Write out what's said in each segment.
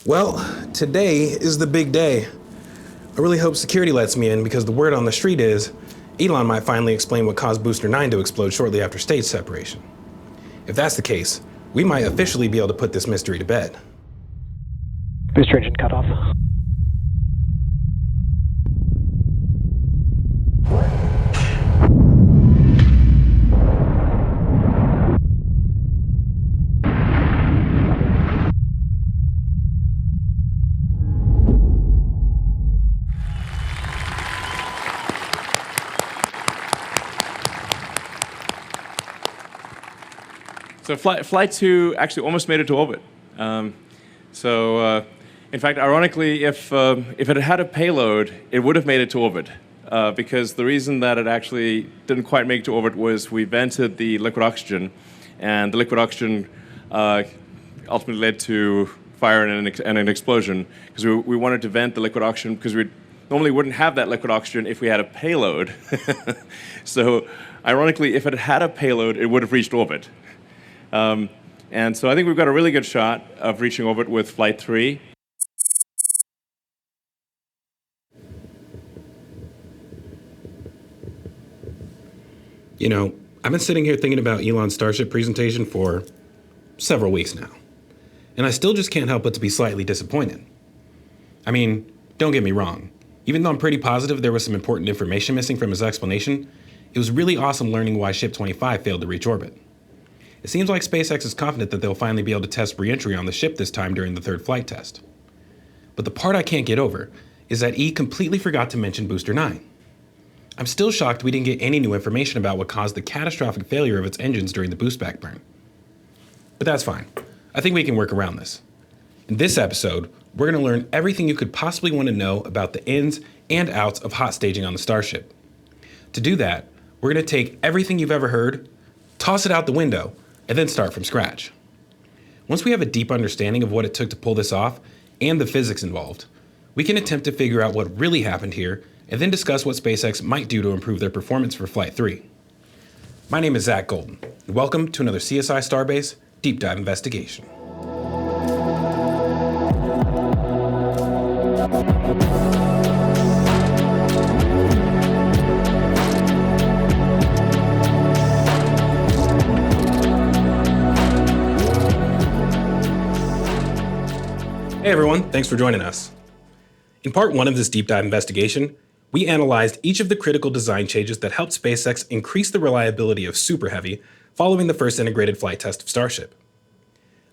Well, today is the big day. I really hope security lets me in because the word on the street is Elon might finally explain what caused Booster 9 to explode shortly after stage separation. If that's the case, we might officially be able to put this mystery to bed. Booster engine cut off. So flight 2 actually almost made it to orbit. In fact, ironically, if it had a payload, it would have made it to orbit. Because the reason that it actually didn't quite make it to orbit was we vented the liquid oxygen, and the liquid oxygen ultimately led to fire and an explosion. Because we wanted to vent the liquid oxygen because we normally wouldn't have that liquid oxygen if we had a payload. So ironically, if it had a payload, it would have reached orbit. And so I think we've got a really good shot of reaching orbit with Flight 3. You know, I've been sitting here thinking about Elon's Starship presentation for several weeks now, and I still just can't help but to be slightly disappointed. I mean, don't get me wrong. Even though I'm pretty positive there was some important information missing from his explanation, it was really awesome learning why Ship 25 failed to reach orbit. It seems like SpaceX is confident that they'll finally be able to test re-entry on the ship this time during the third flight test. But the part I can't get over is that E completely forgot to mention Booster 9. I'm still shocked we didn't get any new information about what caused the catastrophic failure of its engines during the boost back burn. But that's fine. I think we can work around this. In this episode, we're going to learn everything you could possibly want to know about the ins and outs of hot staging on the Starship. To do that, we're going to take everything you've ever heard, toss it out the window, and then start from scratch. Once we have a deep understanding of what it took to pull this off and the physics involved, we can attempt to figure out what really happened here and then discuss what SpaceX might do to improve their performance for Flight 3. My name is Zach Golden, and welcome to another CSI Starbase Deep Dive Investigation. Hey everyone, thanks for joining us. In part one of this deep dive investigation, we analyzed each of the critical design changes that helped SpaceX increase the reliability of Super Heavy following the first integrated flight test of Starship.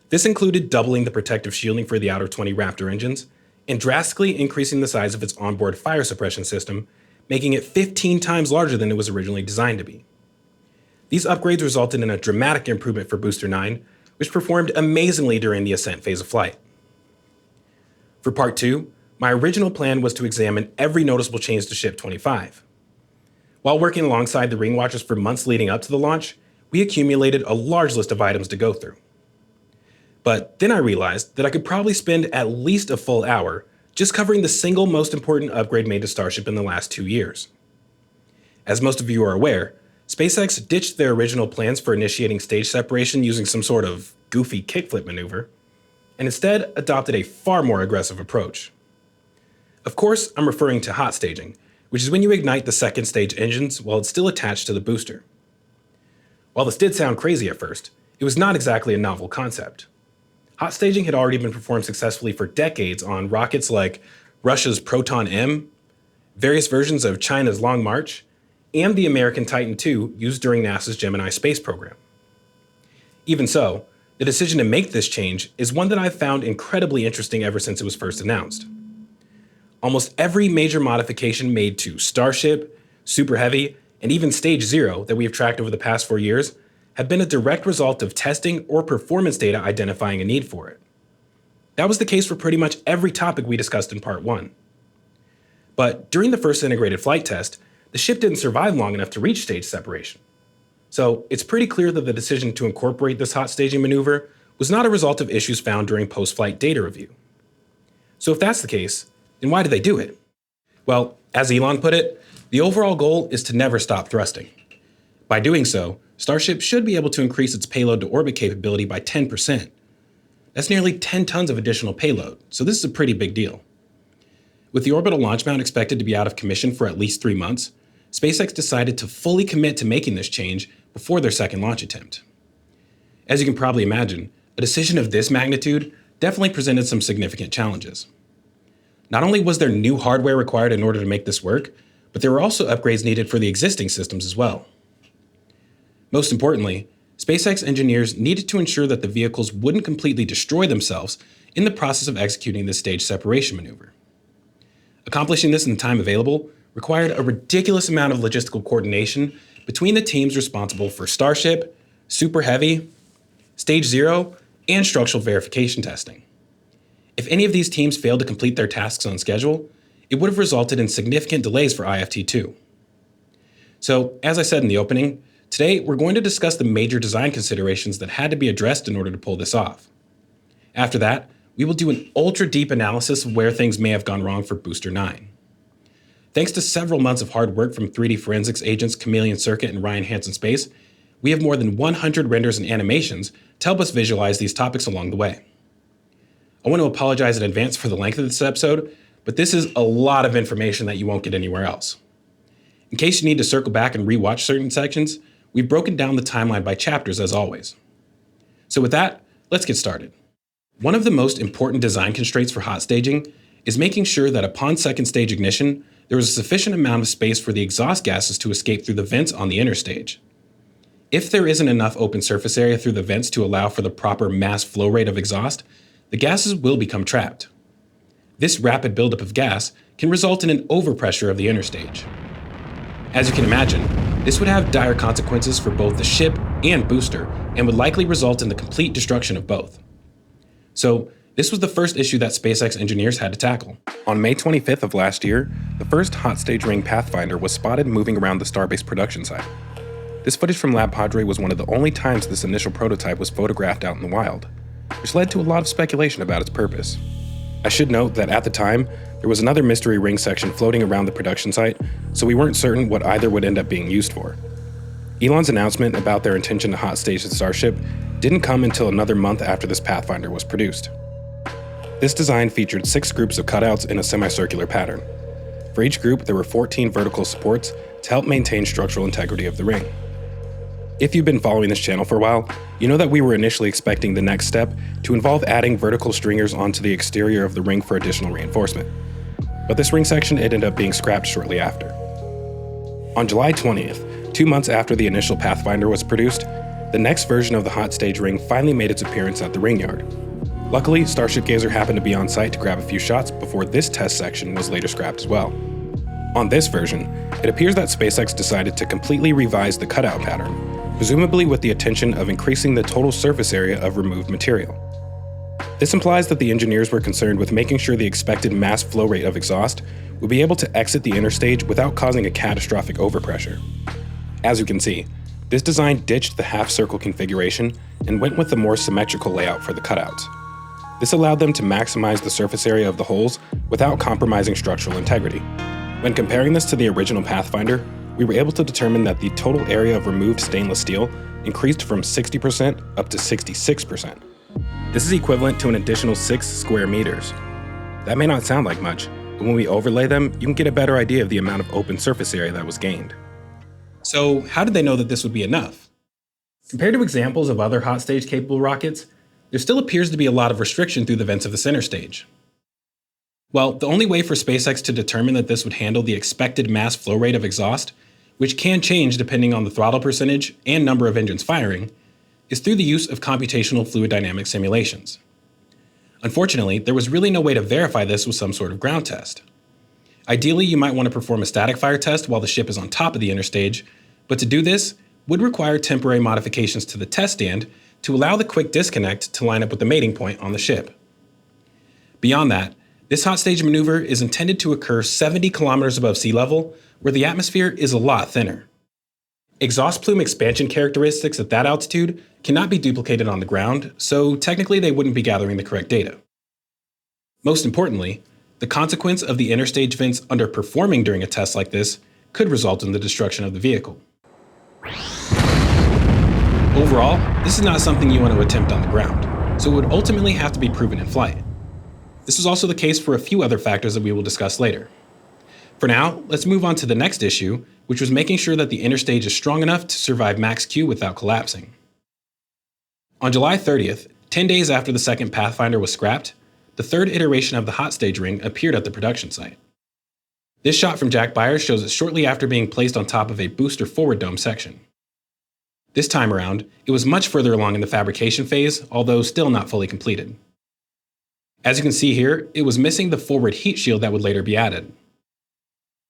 This included doubling the protective shielding for the outer 20 Raptor engines and drastically increasing the size of its onboard fire suppression system, making it 15 times larger than it was originally designed to be. These upgrades resulted in a dramatic improvement for Booster 9, which performed amazingly during the ascent phase of flight. For part 2, my original plan was to examine every noticeable change to Ship 25. While working alongside the Ring Watchers for months leading up to the launch, we accumulated a large list of items to go through. But then I realized that I could probably spend at least a full hour just covering the single most important upgrade made to Starship in the last 2 years. As most of you are aware, SpaceX ditched their original plans for initiating stage separation using some sort of goofy kickflip maneuver, and instead adopted a far more aggressive approach. Of course, I'm referring to hot staging, which is when you ignite the second stage engines while it's still attached to the booster. While this did sound crazy at first, it was not exactly a novel concept. Hot staging had already been performed successfully for decades on rockets like Russia's Proton M, various versions of China's Long March, and the American Titan II used during NASA's Gemini space program. Even so, the decision to make this change is one that I've found incredibly interesting ever since it was first announced. Almost every major modification made to Starship, Super Heavy, and even Stage 0 that we have tracked over the past 4 years have been a direct result of testing or performance data identifying a need for it. That was the case for pretty much every topic we discussed in part 1. But during the first integrated flight test, the ship didn't survive long enough to reach stage separation. So it's pretty clear that the decision to incorporate this hot staging maneuver was not a result of issues found during post-flight data review. So if that's the case, then why did they do it? Well, as Elon put it, the overall goal is to never stop thrusting. By doing so, Starship should be able to increase its payload to orbit capability by 10%. That's nearly 10 tons of additional payload, so this is a pretty big deal. With the orbital launch mount expected to be out of commission for at least 3 months, SpaceX decided to fully commit to making this change before their second launch attempt. As you can probably imagine, a decision of this magnitude definitely presented some significant challenges. Not only was there new hardware required in order to make this work, but there were also upgrades needed for the existing systems as well. Most importantly, SpaceX engineers needed to ensure that the vehicles wouldn't completely destroy themselves in the process of executing this stage separation maneuver. Accomplishing this in the time available required a ridiculous amount of logistical coordination between the teams responsible for Starship, Super Heavy, Stage 0, and structural verification testing. If any of these teams failed to complete their tasks on schedule, it would have resulted in significant delays for IFT-2. So, as I said in the opening, today we're going to discuss the major design considerations that had to be addressed in order to pull this off. After that, we will do an ultra-deep analysis of where things may have gone wrong for Booster 9. Thanks to several months of hard work from 3D forensics agents Chameleon Circuit and Ryan Hansen Space, we have more than 100 renders and animations to help us visualize these topics along the way. I want to apologize in advance for the length of this episode, but this is a lot of information that you won't get anywhere else. In case you need to circle back and rewatch certain sections, we've broken down the timeline by chapters as always. So with that, let's get started. One of the most important design constraints for hot staging is making sure that upon second stage ignition, there is a sufficient amount of space for the exhaust gases to escape through the vents on the inner stage. If there isn't enough open surface area through the vents to allow for the proper mass flow rate of exhaust, the gases will become trapped. This rapid buildup of gas can result in an overpressure of the inner stage. As you can imagine, this would have dire consequences for both the ship and booster and would likely result in the complete destruction of both. So, this was the first issue that SpaceX engineers had to tackle. On May 25th of last year, the first hot stage ring Pathfinder was spotted moving around the Starbase production site. This footage from Lab Padre was one of the only times this initial prototype was photographed out in the wild, which led to a lot of speculation about its purpose. I should note that at the time, there was another mystery ring section floating around the production site, so we weren't certain what either would end up being used for. Elon's announcement about their intention to hot stage the Starship didn't come until another month after this Pathfinder was produced. This design featured 6 groups of cutouts in a semicircular pattern. For each group, there were 14 vertical supports to help maintain structural integrity of the ring. If you've been following this channel for a while, you know that we were initially expecting the next step to involve adding vertical stringers onto the exterior of the ring for additional reinforcement. But this ring section ended up being scrapped shortly after. On July 20th, 2 months after the initial Pathfinder was produced, the next version of the hot stage ring finally made its appearance at the ring yard. Luckily, Starship Gazer happened to be on site to grab a few shots before this test section was later scrapped as well. On this version, it appears that SpaceX decided to completely revise the cutout pattern, presumably with the intention of increasing the total surface area of removed material. This implies that the engineers were concerned with making sure the expected mass flow rate of exhaust would be able to exit the inner stage without causing a catastrophic overpressure. As you can see, this design ditched the half-circle configuration and went with the more symmetrical layout for the cutouts. This allowed them to maximize the surface area of the holes without compromising structural integrity. When comparing this to the original Pathfinder, we were able to determine that the total area of removed stainless steel increased from 60% up to 66%. This is equivalent to an additional 6 square meters. That may not sound like much, but when we overlay them, you can get a better idea of the amount of open surface area that was gained. So, how did they know that this would be enough? Compared to examples of other hot stage capable rockets, there still appears to be a lot of restriction through the vents of the center stage. Well, the only way for SpaceX to determine that this would handle the expected mass flow rate of exhaust, which can change depending on the throttle percentage and number of engines firing, is through the use of computational fluid dynamics simulations. Unfortunately, there was really no way to verify this with some sort of ground test. Ideally, you might want to perform a static fire test while the ship is on top of the inner stage, but to do this would require temporary modifications to the test stand to allow the quick disconnect to line up with the mating point on the ship. Beyond that, this hot stage maneuver is intended to occur 70 kilometers above sea level, where the atmosphere is a lot thinner. Exhaust plume expansion characteristics at that altitude cannot be duplicated on the ground, so technically they wouldn't be gathering the correct data. Most importantly, the consequence of the inner stage vents underperforming during a test like this could result in the destruction of the vehicle. Overall, this is not something you want to attempt on the ground, so it would ultimately have to be proven in flight. This is also the case for a few other factors that we will discuss later. For now, let's move on to the next issue, which was making sure that the interstage is strong enough to survive max Q without collapsing. On July 30th, 10 days after the second Pathfinder was scrapped, the third iteration of the hot stage ring appeared at the production site. This shot from Jack Byers shows it shortly after being placed on top of a booster forward dome section. This time around, it was much further along in the fabrication phase, although still not fully completed. As you can see here, it was missing the forward heat shield that would later be added.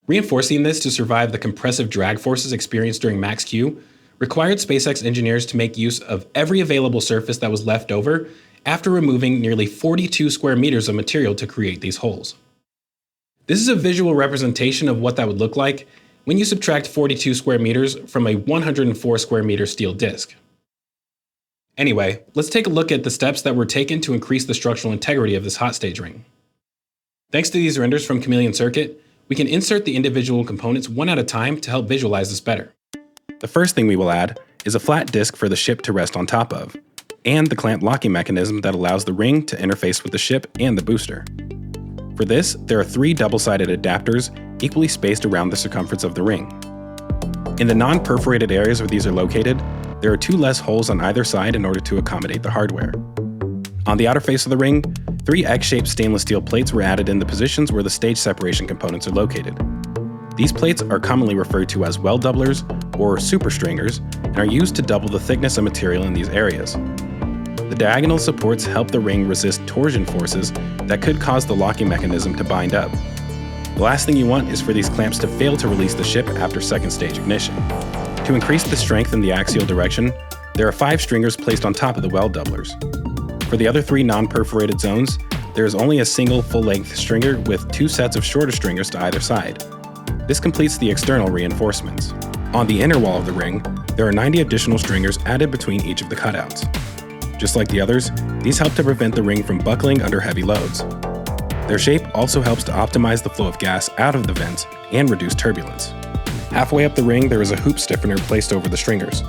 Reinforcing this to survive the compressive drag forces experienced during max Q required SpaceX engineers to make use of every available surface that was left over after removing nearly 42 square meters of material to create these holes. This is a visual representation of what that would look like when you subtract 42 square meters from a 104 square meter steel disc. Anyway, let's take a look at the steps that were taken to increase the structural integrity of this hot stage ring. Thanks to these renders from Chameleon Circuit, we can insert the individual components one at a time to help visualize this better. The first thing we will add is a flat disc for the ship to rest on top of, and the clamp locking mechanism that allows the ring to interface with the ship and the booster. For this, there are 3 double-sided adapters equally spaced around the circumference of the ring. In the non-perforated areas where these are located, there are 2 less holes on either side in order to accommodate the hardware. On the outer face of the ring, 3 X-shaped stainless steel plates were added in the positions where the stage separation components are located. These plates are commonly referred to as well doublers or superstringers and are used to double the thickness of material in these areas. The diagonal supports help the ring resist torsion forces that could cause the locking mechanism to bind up. The last thing you want is for these clamps to fail to release the ship after second stage ignition. To increase the strength in the axial direction, there are 5 stringers placed on top of the well doublers. For the other 3 non-perforated zones, there is only a single full-length stringer with 2 sets of shorter stringers to either side. This completes the external reinforcements. On the inner wall of the ring, there are 90 additional stringers added between each of the cutouts. Just like the others, these help to prevent the ring from buckling under heavy loads. Their shape also helps to optimize the flow of gas out of the vents and reduce turbulence. Halfway up the ring, there is a hoop stiffener placed over the stringers.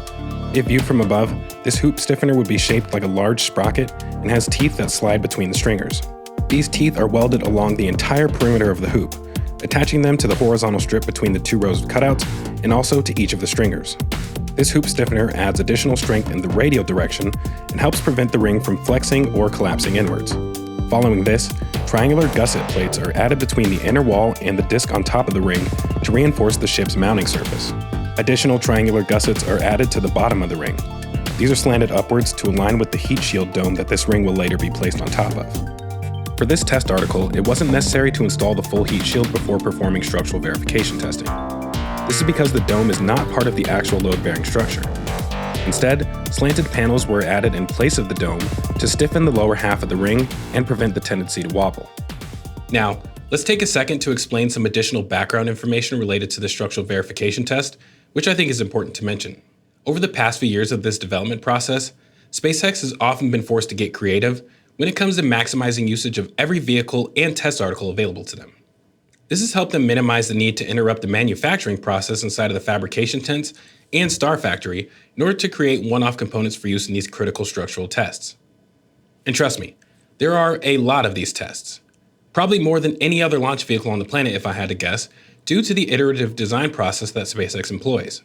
If viewed from above, this hoop stiffener would be shaped like a large sprocket and has teeth that slide between the stringers. These teeth are welded along the entire perimeter of the hoop, attaching them to the horizontal strip between the 2 rows of cutouts and also to each of the stringers. This hoop stiffener adds additional strength in the radial direction and helps prevent the ring from flexing or collapsing inwards. Following this, triangular gusset plates are added between the inner wall and the disc on top of the ring to reinforce the ship's mounting surface. Additional triangular gussets are added to the bottom of the ring. These are slanted upwards to align with the heat shield dome that this ring will later be placed on top of. For this test article, it wasn't necessary to install the full heat shield before performing structural verification testing. This is because the dome is not part of the actual load-bearing structure. Instead, slanted panels were added in place of the dome to stiffen the lower half of the ring and prevent the tendency to wobble. Now, let's take a second to explain some additional background information related to the structural verification test, which I think is important to mention. Over the past few years of this development process, SpaceX has often been forced to get creative when it comes to maximizing usage of every vehicle and test article available to them. This has helped them minimize the need to interrupt the manufacturing process inside of the fabrication tents and Star Factory in order to create one-off components for use in these critical structural tests. And trust me, there are a lot of these tests. Probably more than any other launch vehicle on the planet if I had to guess, due to the iterative design process that SpaceX employs.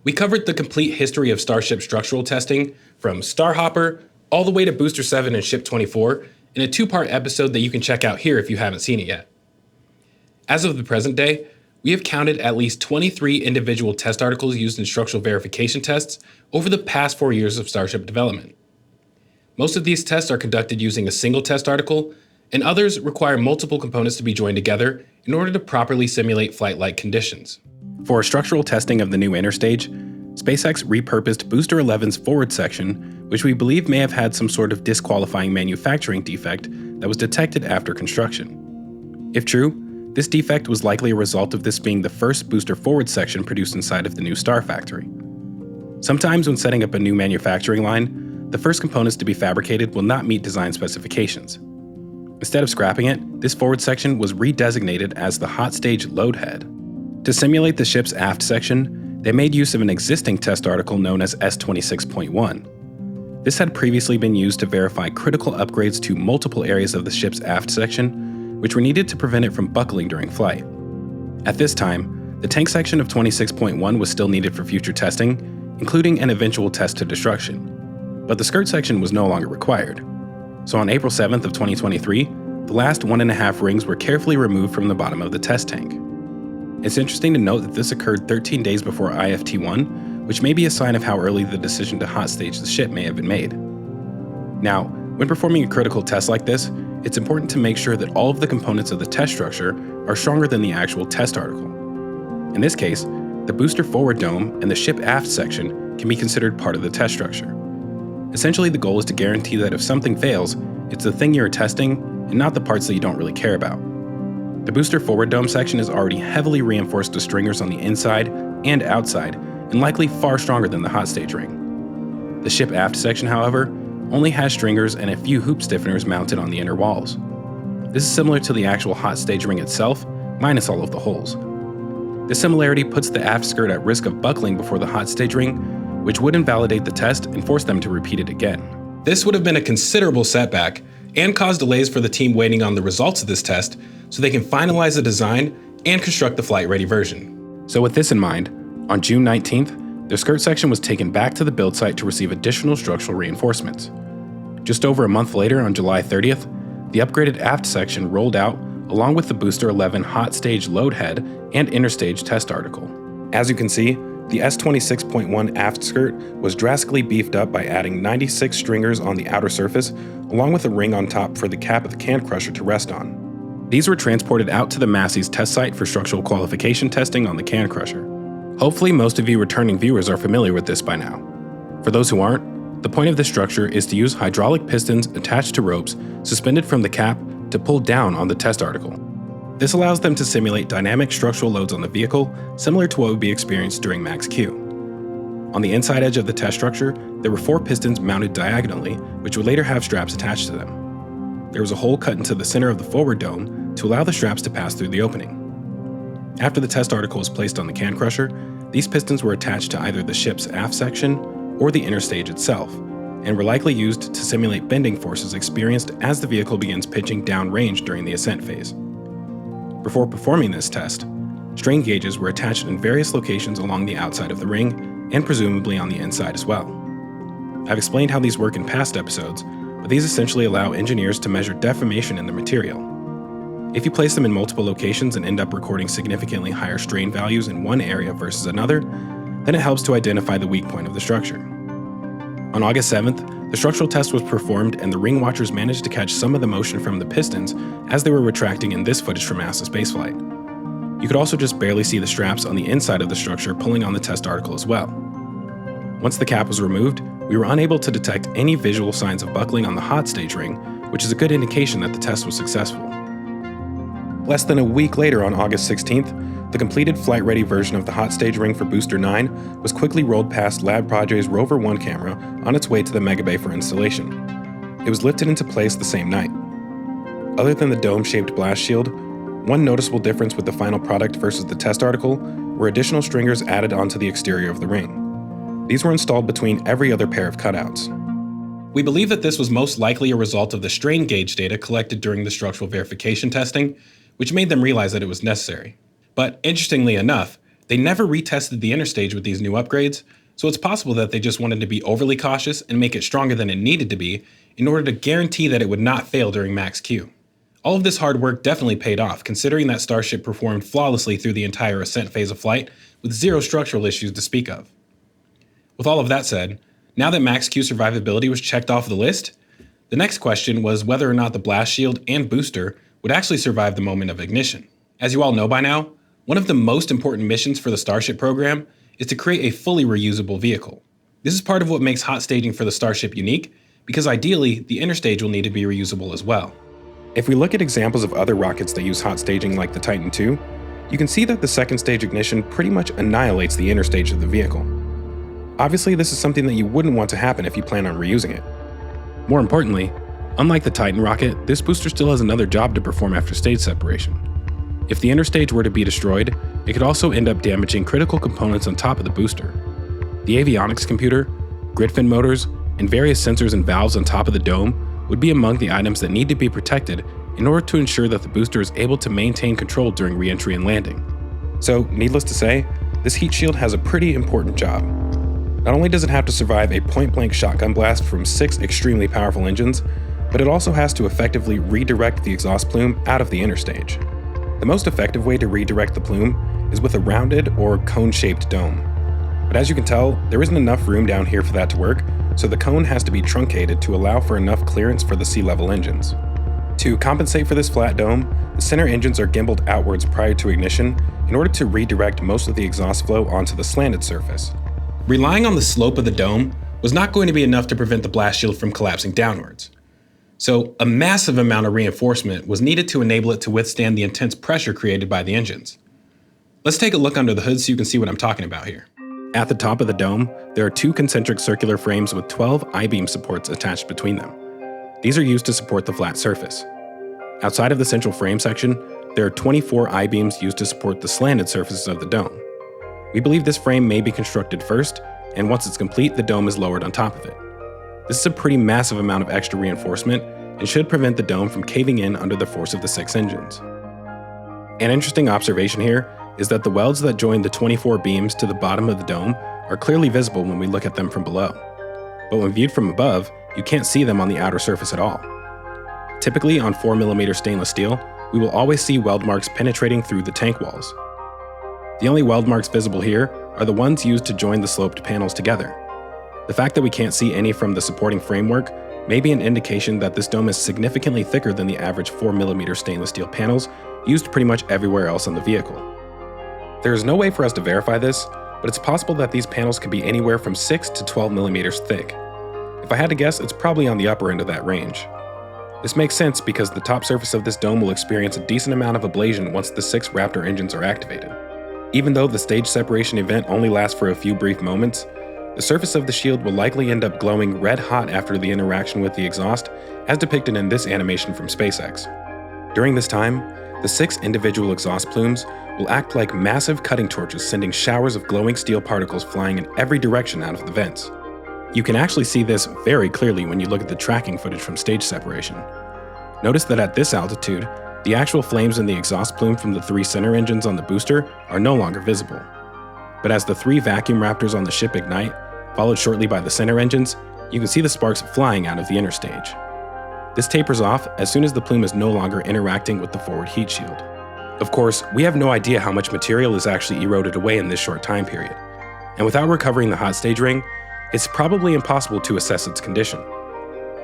We covered the complete history of Starship structural testing, from Starhopper all the way to Booster 7 and Ship 24, in a 2-part episode that you can check out here if you haven't seen it yet. As of the present day, we have counted at least 23 individual test articles used in structural verification tests over the past 4 years of Starship development. Most of these tests are conducted using a single test article, and others require multiple components to be joined together in order to properly simulate flight-like conditions. For structural testing of the new interstage, SpaceX repurposed Booster 11's forward section, which we believe may have had some sort of disqualifying manufacturing defect that was detected after construction. If true, this defect was likely a result of this being the first booster forward section produced inside of the new Star Factory. Sometimes when setting up a new manufacturing line, the first components to be fabricated will not meet design specifications. Instead of scrapping it, this forward section was redesignated as the hot stage load head. To simulate the ship's aft section, they made use of an existing test article known as S26.1. This had previously been used to verify critical upgrades to multiple areas of the ship's aft section, which were needed to prevent it from buckling during flight. At this time, the tank section of 26.1 was still needed for future testing, including an eventual test to destruction. But the skirt section was no longer required. So on April 7th of 2023, the last 1.5 rings were carefully removed from the bottom of the test tank. It's interesting to note that this occurred 13 days before IFT-1, which may be a sign of how early the decision to hot stage the ship may have been made. Now, when performing a critical test like this, it's important to make sure that all of the components of the test structure are stronger than the actual test article. In this case, the booster forward dome and the ship aft section can be considered part of the test structure. Essentially, the goal is to guarantee that if something fails, it's the thing you're testing and not the parts that you don't really care about. The booster forward dome section is already heavily reinforced with stringers on the inside and outside, and likely far stronger than the hot stage ring. The ship aft section, however, only has stringers and a few hoop stiffeners mounted on the inner walls. This is similar to the actual hot stage ring itself, minus all of the holes. This similarity puts the aft skirt at risk of buckling before the hot stage ring, which would invalidate the test and force them to repeat it again. This would have been a considerable setback and cause delays for the team waiting on the results of this test so they can finalize the design and construct the flight-ready version. So with this in mind, on June 19th, the skirt section was taken back to the build site to receive additional structural reinforcements. Just over a month later, on July 30th, the upgraded aft section rolled out along with the Booster 11 hot stage load head and interstage test article. As you can see, the S26.1 aft skirt was drastically beefed up by adding 96 stringers on the outer surface, along with a ring on top for the cap of the can crusher to rest on. These were transported out to the Massey's test site for structural qualification testing on the can crusher. Hopefully most of you returning viewers are familiar with this by now. For those who aren't, the point of this structure is to use hydraulic pistons attached to ropes suspended from the cap to pull down on the test article. This allows them to simulate dynamic structural loads on the vehicle, similar to what would be experienced during max Q. On the inside edge of the test structure, there were 4 pistons mounted diagonally, which would later have straps attached to them. There was a hole cut into the center of the forward dome to allow the straps to pass through the opening. After the test article was placed on the can crusher, these pistons were attached to either the ship's aft section or the inner stage itself, and were likely used to simulate bending forces experienced as the vehicle begins pitching downrange during the ascent phase. Before performing this test, strain gauges were attached in various locations along the outside of the ring, and presumably on the inside as well. I've explained how these work in past episodes, but these essentially allow engineers to measure deformation in the material. If you place them in multiple locations and end up recording significantly higher strain values in one area versus another, then it helps to identify the weak point of the structure. On August 7th, the structural test was performed and the ring watchers managed to catch some of the motion from the pistons as they were retracting in this footage from NASA's spaceflight. You could also just barely see the straps on the inside of the structure pulling on the test article as well. Once the cap was removed, we were unable to detect any visual signs of buckling on the hot stage ring, which is a good indication that the test was successful. Less than a week later, on August 16th, the completed flight-ready version of the hot stage ring for Booster 9 was quickly rolled past Lab Padre's Rover 1 camera on its way to the Megabay for installation. It was lifted into place the same night. Other than the dome-shaped blast shield, one noticeable difference with the final product versus the test article were additional stringers added onto the exterior of the ring. These were installed between every other pair of cutouts. We believe that this was most likely a result of the strain gauge data collected during the structural verification testing, which made them realize that it was necessary. But interestingly enough, they never retested the interstage with these new upgrades, so it's possible that they just wanted to be overly cautious and make it stronger than it needed to be in order to guarantee that it would not fail during max Q. All of this hard work definitely paid off, considering that Starship performed flawlessly through the entire ascent phase of flight with 0 structural issues to speak of. With all of that said, now that max Q survivability was checked off the list, the next question was whether or not the blast shield and booster would actually survive the moment of ignition. As you all know by now, one of the most important missions for the Starship program is to create a fully reusable vehicle. This is part of what makes hot staging for the Starship unique, because ideally, the interstage will need to be reusable as well. If we look at examples of other rockets that use hot staging like the Titan II, you can see that the second stage ignition pretty much annihilates the interstage of the vehicle. Obviously, this is something that you wouldn't want to happen if you plan on reusing it. More importantly, unlike the Titan rocket, this booster still has another job to perform after stage separation. If the interstage were to be destroyed, it could also end up damaging critical components on top of the booster. The avionics computer, grid fin motors, and various sensors and valves on top of the dome would be among the items that need to be protected in order to ensure that the booster is able to maintain control during re-entry and landing. So, needless to say, this heat shield has a pretty important job. Not only does it have to survive a point-blank shotgun blast from 6 extremely powerful engines, but it also has to effectively redirect the exhaust plume out of the inner stage. The most effective way to redirect the plume is with a rounded or cone-shaped dome. But as you can tell, there isn't enough room down here for that to work, so the cone has to be truncated to allow for enough clearance for the sea-level engines. To compensate for this flat dome, the center engines are gimbaled outwards prior to ignition in order to redirect most of the exhaust flow onto the slanted surface. Relying on the slope of the dome was not going to be enough to prevent the blast shield from collapsing downwards. So a massive amount of reinforcement was needed to enable it to withstand the intense pressure created by the engines. Let's take a look under the hood so you can see what I'm talking about here. At the top of the dome, there are 2 concentric circular frames with 12 I-beam supports attached between them. These are used to support the flat surface. Outside of the central frame section, there are 24 I-beams used to support the slanted surfaces of the dome. We believe this frame may be constructed first, and once it's complete, the dome is lowered on top of it. This is a pretty massive amount of extra reinforcement and should prevent the dome from caving in under the force of the 6 engines. An interesting observation here is that the welds that join the 24 beams to the bottom of the dome are clearly visible when we look at them from below. But when viewed from above, you can't see them on the outer surface at all. Typically on 4mm stainless steel, we will always see weld marks penetrating through the tank walls. The only weld marks visible here are the ones used to join the sloped panels together. The fact that we can't see any from the supporting framework may be an indication that this dome is significantly thicker than the average 4mm stainless steel panels used pretty much everywhere else on the vehicle. There is no way for us to verify this, but it's possible that these panels could be anywhere from 6 to 12mm thick. If I had to guess, it's probably on the upper end of that range. This makes sense because the top surface of this dome will experience a decent amount of ablation once the 6 Raptor engines are activated. Even though the stage separation event only lasts for a few brief moments, the surface of the shield will likely end up glowing red hot after the interaction with the exhaust, as depicted in this animation from SpaceX. During this time, the 6 individual exhaust plumes will act like massive cutting torches, sending showers of glowing steel particles flying in every direction out of the vents. You can actually see this very clearly when you look at the tracking footage from stage separation. Notice that at this altitude, the actual flames in the exhaust plume from the 3 center engines on the booster are no longer visible. But as the 3 vacuum Raptors on the ship ignite, followed shortly by the center engines, you can see the sparks flying out of the inner stage. This tapers off as soon as the plume is no longer interacting with the forward heat shield. Of course, we have no idea how much material is actually eroded away in this short time period, and without recovering the hot stage ring, it's probably impossible to assess its condition.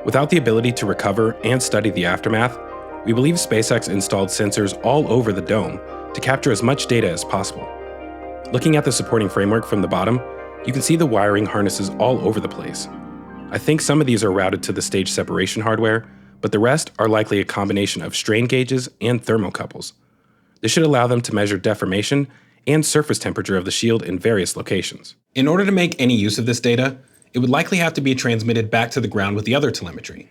Without the ability to recover and study the aftermath, we believe SpaceX installed sensors all over the dome to capture as much data as possible. Looking at the supporting framework from the bottom, you can see the wiring harnesses all over the place. I think some of these are routed to the stage separation hardware, but the rest are likely a combination of strain gauges and thermocouples. This should allow them to measure deformation and surface temperature of the shield in various locations. In order to make any use of this data, it would likely have to be transmitted back to the ground with the other telemetry.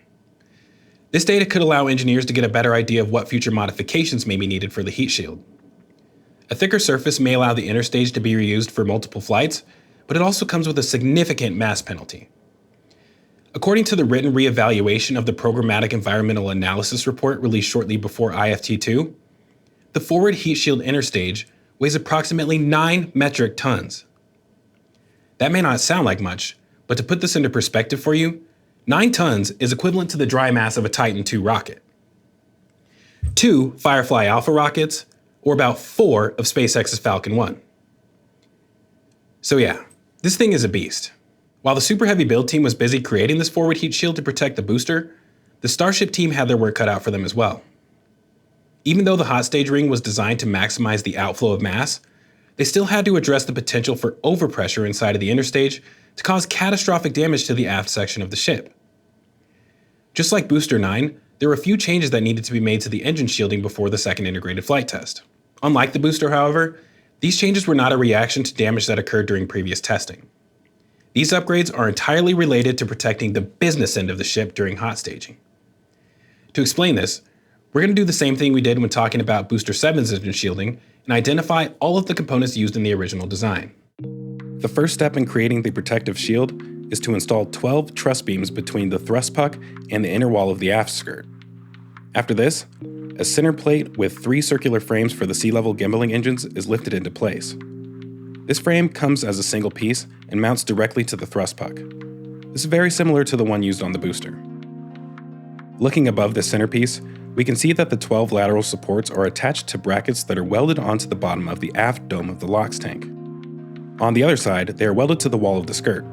This data could allow engineers to get a better idea of what future modifications may be needed for the heat shield. A thicker surface may allow the inner stage to be reused for multiple flights, but it also comes with a significant mass penalty. According to the written reevaluation of the Programmatic Environmental Analysis report released shortly before IFT2, the forward heat shield inner stage weighs approximately 9 metric tons. That may not sound like much, but to put this into perspective for you, 9 tons is equivalent to the dry mass of a Titan II rocket, 2 Firefly Alpha rockets, or about 4 of SpaceX's Falcon 1. So yeah, this thing is a beast. While the Super Heavy build team was busy creating this forward heat shield to protect the booster, the Starship team had their work cut out for them as well. Even though the hot stage ring was designed to maximize the outflow of mass, they still had to address the potential for overpressure inside of the inner stage to cause catastrophic damage to the aft section of the ship. Just like Booster 9, there were a few changes that needed to be made to the engine shielding before the second integrated flight test. Unlike the booster, however, these changes were not a reaction to damage that occurred during previous testing. These upgrades are entirely related to protecting the business end of the ship during hot staging. To explain this, we're going to do the same thing we did when talking about Booster 7's engine shielding and identify all of the components used in the original design. The first step in creating the protective shield is to install 12 truss beams between the thrust puck and the inner wall of the aft skirt. After this, a center plate with 3 circular frames for the sea-level gimbaling engines is lifted into place. This frame comes as a single piece and mounts directly to the thrust puck. This is very similar to the one used on the booster. Looking above the centerpiece, we can see that the 12 lateral supports are attached to brackets that are welded onto the bottom of the aft dome of the LOX tank. On the other side, they are welded to the wall of the skirt.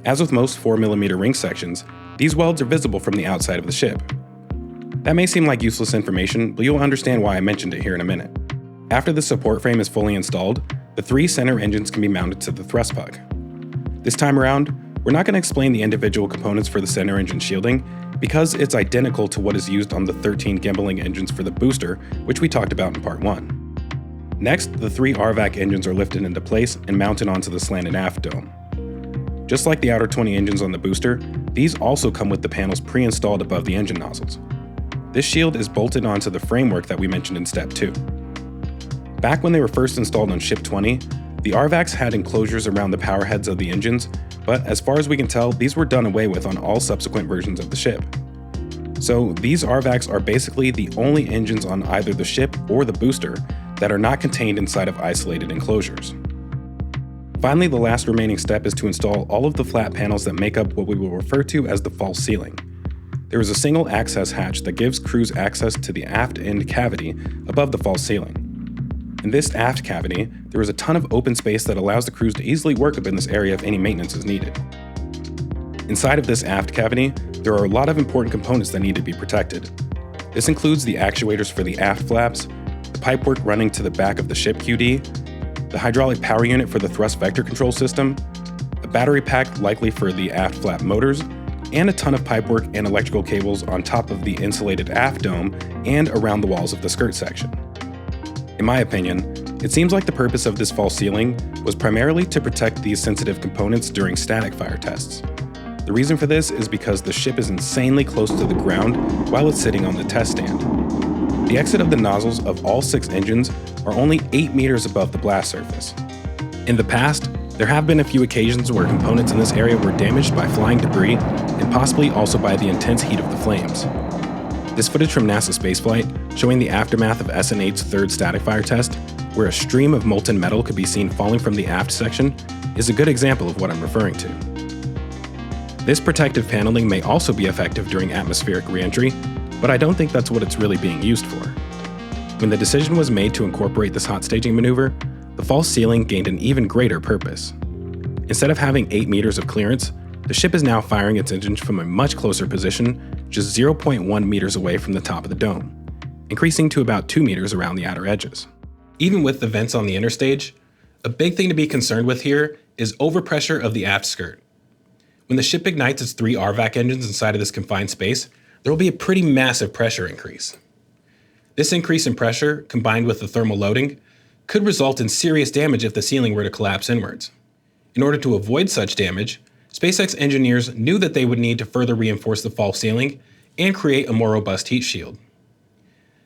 As with most 4mm ring sections, these welds are visible from the outside of the ship. That may seem like useless information, but you'll understand why I mentioned it here in a minute. After the support frame is fully installed, the 3 center engines can be mounted to the thrust puck. This time around, we're not going to explain the individual components for the center engine shielding, because it's identical to what is used on the 13 gimbaling engines for the booster, which we talked about in part 1. Next, the 3 RVac engines are lifted into place and mounted onto the slanted aft dome. Just like the outer 20 engines on the booster, these also come with the panels pre-installed above the engine nozzles. This shield is bolted onto the framework that we mentioned in Step 2. Back when they were first installed on Ship 20, the RVacs had enclosures around the power heads of the engines, but as far as we can tell, these were done away with on all subsequent versions of the ship. So these RVacs are basically the only engines on either the ship or the booster that are not contained inside of isolated enclosures. Finally, the last remaining step is to install all of the flat panels that make up what we will refer to as the false ceiling. There is a single access hatch that gives crews access to the aft end cavity above the false ceiling. In this aft cavity, there is a ton of open space that allows the crews to easily work up in this area if any maintenance is needed. Inside of this aft cavity, there are a lot of important components that need to be protected. This includes the actuators for the aft flaps, the pipework running to the back of the ship QD, the hydraulic power unit for the thrust vector control system, a battery pack likely for the aft flap motors, and a ton of pipework and electrical cables on top of the insulated aft dome and around the walls of the skirt section. In my opinion, it seems like the purpose of this false ceiling was primarily to protect these sensitive components during static fire tests. The reason for this is because the ship is insanely close to the ground while it's sitting on the test stand. The exit of the nozzles of all 6 engines are only 8 meters above the blast surface. In the past, there have been a few occasions where components in this area were damaged by flying debris and possibly also by the intense heat of the flames. This footage from NASA spaceflight, showing the aftermath of SN8's 3rd static fire test, where a stream of molten metal could be seen falling from the aft section, is a good example of what I'm referring to. This protective paneling may also be effective during atmospheric reentry, but I don't think that's what it's really being used for. When the decision was made to incorporate this hot staging maneuver, the false ceiling gained an even greater purpose. Instead of having 8 meters of clearance, the ship is now firing its engines from a much closer position, just 0.1 meters away from the top of the dome, increasing to about 2 meters around the outer edges. Even with the vents on the inner stage, a big thing to be concerned with here is overpressure of the aft skirt. When the ship ignites its 3 RVac engines inside of this confined space, there will be a pretty massive pressure increase. This increase in pressure, combined with the thermal loading, could result in serious damage if the ceiling were to collapse inwards. In order to avoid such damage, SpaceX engineers knew that they would need to further reinforce the false ceiling and create a more robust heat shield.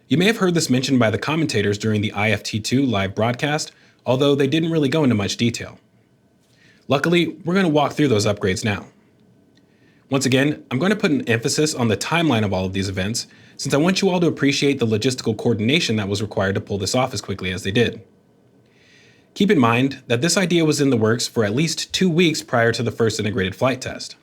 You may have heard this mentioned by the commentators during the IFT2 live broadcast, although they didn't really go into much detail. Luckily, we're going to walk through those upgrades now. Once again, I'm going to put an emphasis on the timeline of all of these events, since I want you all to appreciate the logistical coordination that was required to pull this off as quickly as they did. Keep in mind that this idea was in the works for at least 2 weeks prior to the first integrated flight test.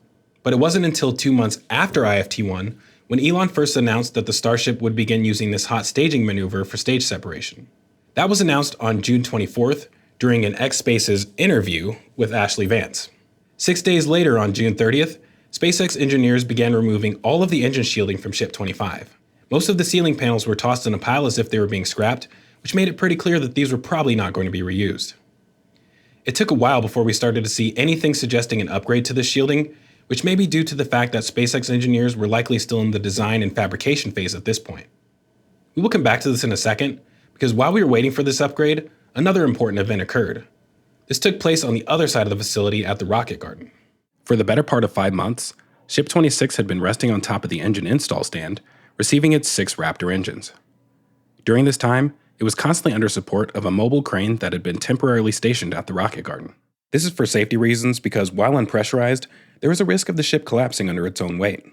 But it wasn't until 2 months after IFT1 when Elon first announced that the Starship would begin using this hot staging maneuver for stage separation. That was announced on June 24th during an X-Space's interview with Ashley Vance. 6 days later, on June 30th, SpaceX engineers began removing all of the engine shielding from Ship 25. Most of the ceiling panels were tossed in a pile as if they were being scrapped, which made it pretty clear that these were probably not going to be reused. It took a while before we started to see anything suggesting an upgrade to this shielding, which may be due to the fact that SpaceX engineers were likely still in the design and fabrication phase at this point. We will come back to this in a second, because while we were waiting for this upgrade, another important event occurred. This took place on the other side of the facility at the rocket garden. For the better part of 5 months, Ship 26 had been resting on top of the engine install stand, receiving its 6 Raptor engines. During this time, it was constantly under support of a mobile crane that had been temporarily stationed at the rocket garden. This is for safety reasons because while unpressurized, there was a risk of the ship collapsing under its own weight.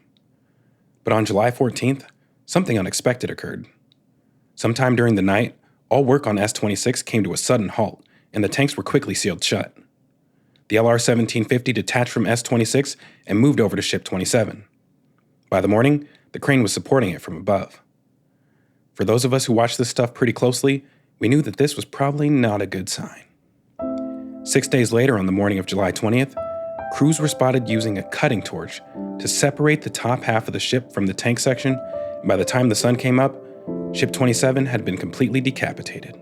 But on July 14th, something unexpected occurred. Sometime during the night, all work on S-26 came to a sudden halt, and the tanks were quickly sealed shut. The LR-1750 detached from S-26 and moved over to Ship 27. By the morning, the crane was supporting it from above. For those of us who watched this stuff pretty closely, we knew that this was probably not a good sign. 6 days later, on the morning of July 20th, crews were spotted using a cutting torch to separate the top half of the ship from the tank section, and by the time the sun came up, Ship 27 had been completely decapitated.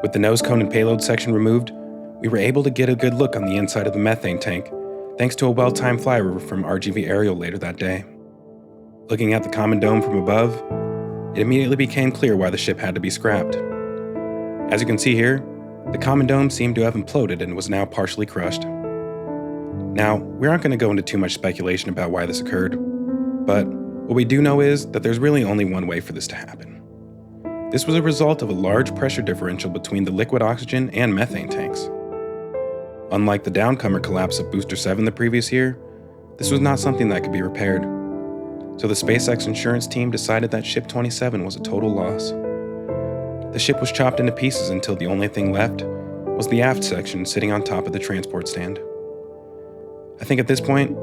With the nose cone and payload section removed, we were able to get a good look on the inside of the methane tank, thanks to a well-timed flyover from RGV Aerial later that day. Looking at the common dome from above, it immediately became clear why the ship had to be scrapped. As you can see here, the common dome seemed to have imploded and was now partially crushed. Now, we aren't going to go into too much speculation about why this occurred, but what we do know is that there's really only one way for this to happen. This was a result of a large pressure differential between the liquid oxygen and methane tanks. Unlike the Downcomer collapse of Booster 7 the previous year, this was not something that could be repaired. So the SpaceX insurance team decided that Ship 27 was a total loss. The ship was chopped into pieces until the only thing left was the aft section sitting on top of the transport stand. I think at this point,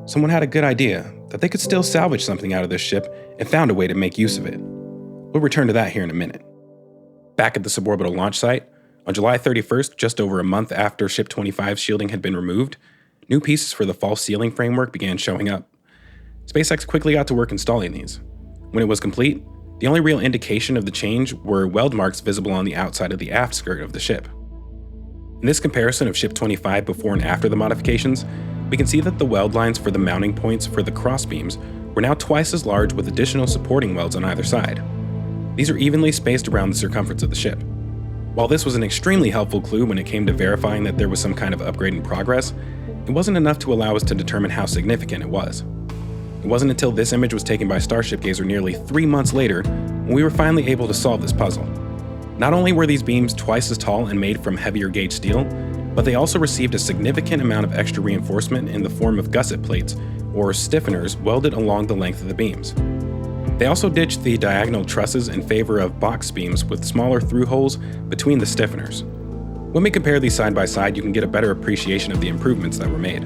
someone had a good idea that they could still salvage something out of this ship and found a way to make use of it. We'll return to that here in a minute. Back at the suborbital launch site, on July 31st, just over a month after Ship 25's shielding had been removed, new pieces for the false ceiling framework began showing up. SpaceX quickly got to work installing these. When it was complete, the only real indication of the change were weld marks visible on the outside of the aft skirt of the ship. In this comparison of Ship 25 before and after the modifications, we can see that the weld lines for the mounting points for the crossbeams were now twice as large with additional supporting welds on either side. These are evenly spaced around the circumference of the ship. While this was an extremely helpful clue when it came to verifying that there was some kind of upgrade in progress, it wasn't enough to allow us to determine how significant it was. It wasn't until this image was taken by Starship Gazer nearly 3 months later when we were finally able to solve this puzzle. Not only were these beams twice as tall and made from heavier gauge steel, but they also received a significant amount of extra reinforcement in the form of gusset plates, or stiffeners, welded along the length of the beams. They also ditched the diagonal trusses in favor of box beams with smaller through holes between the stiffeners. When we compare these side by side, you can get a better appreciation of the improvements that were made.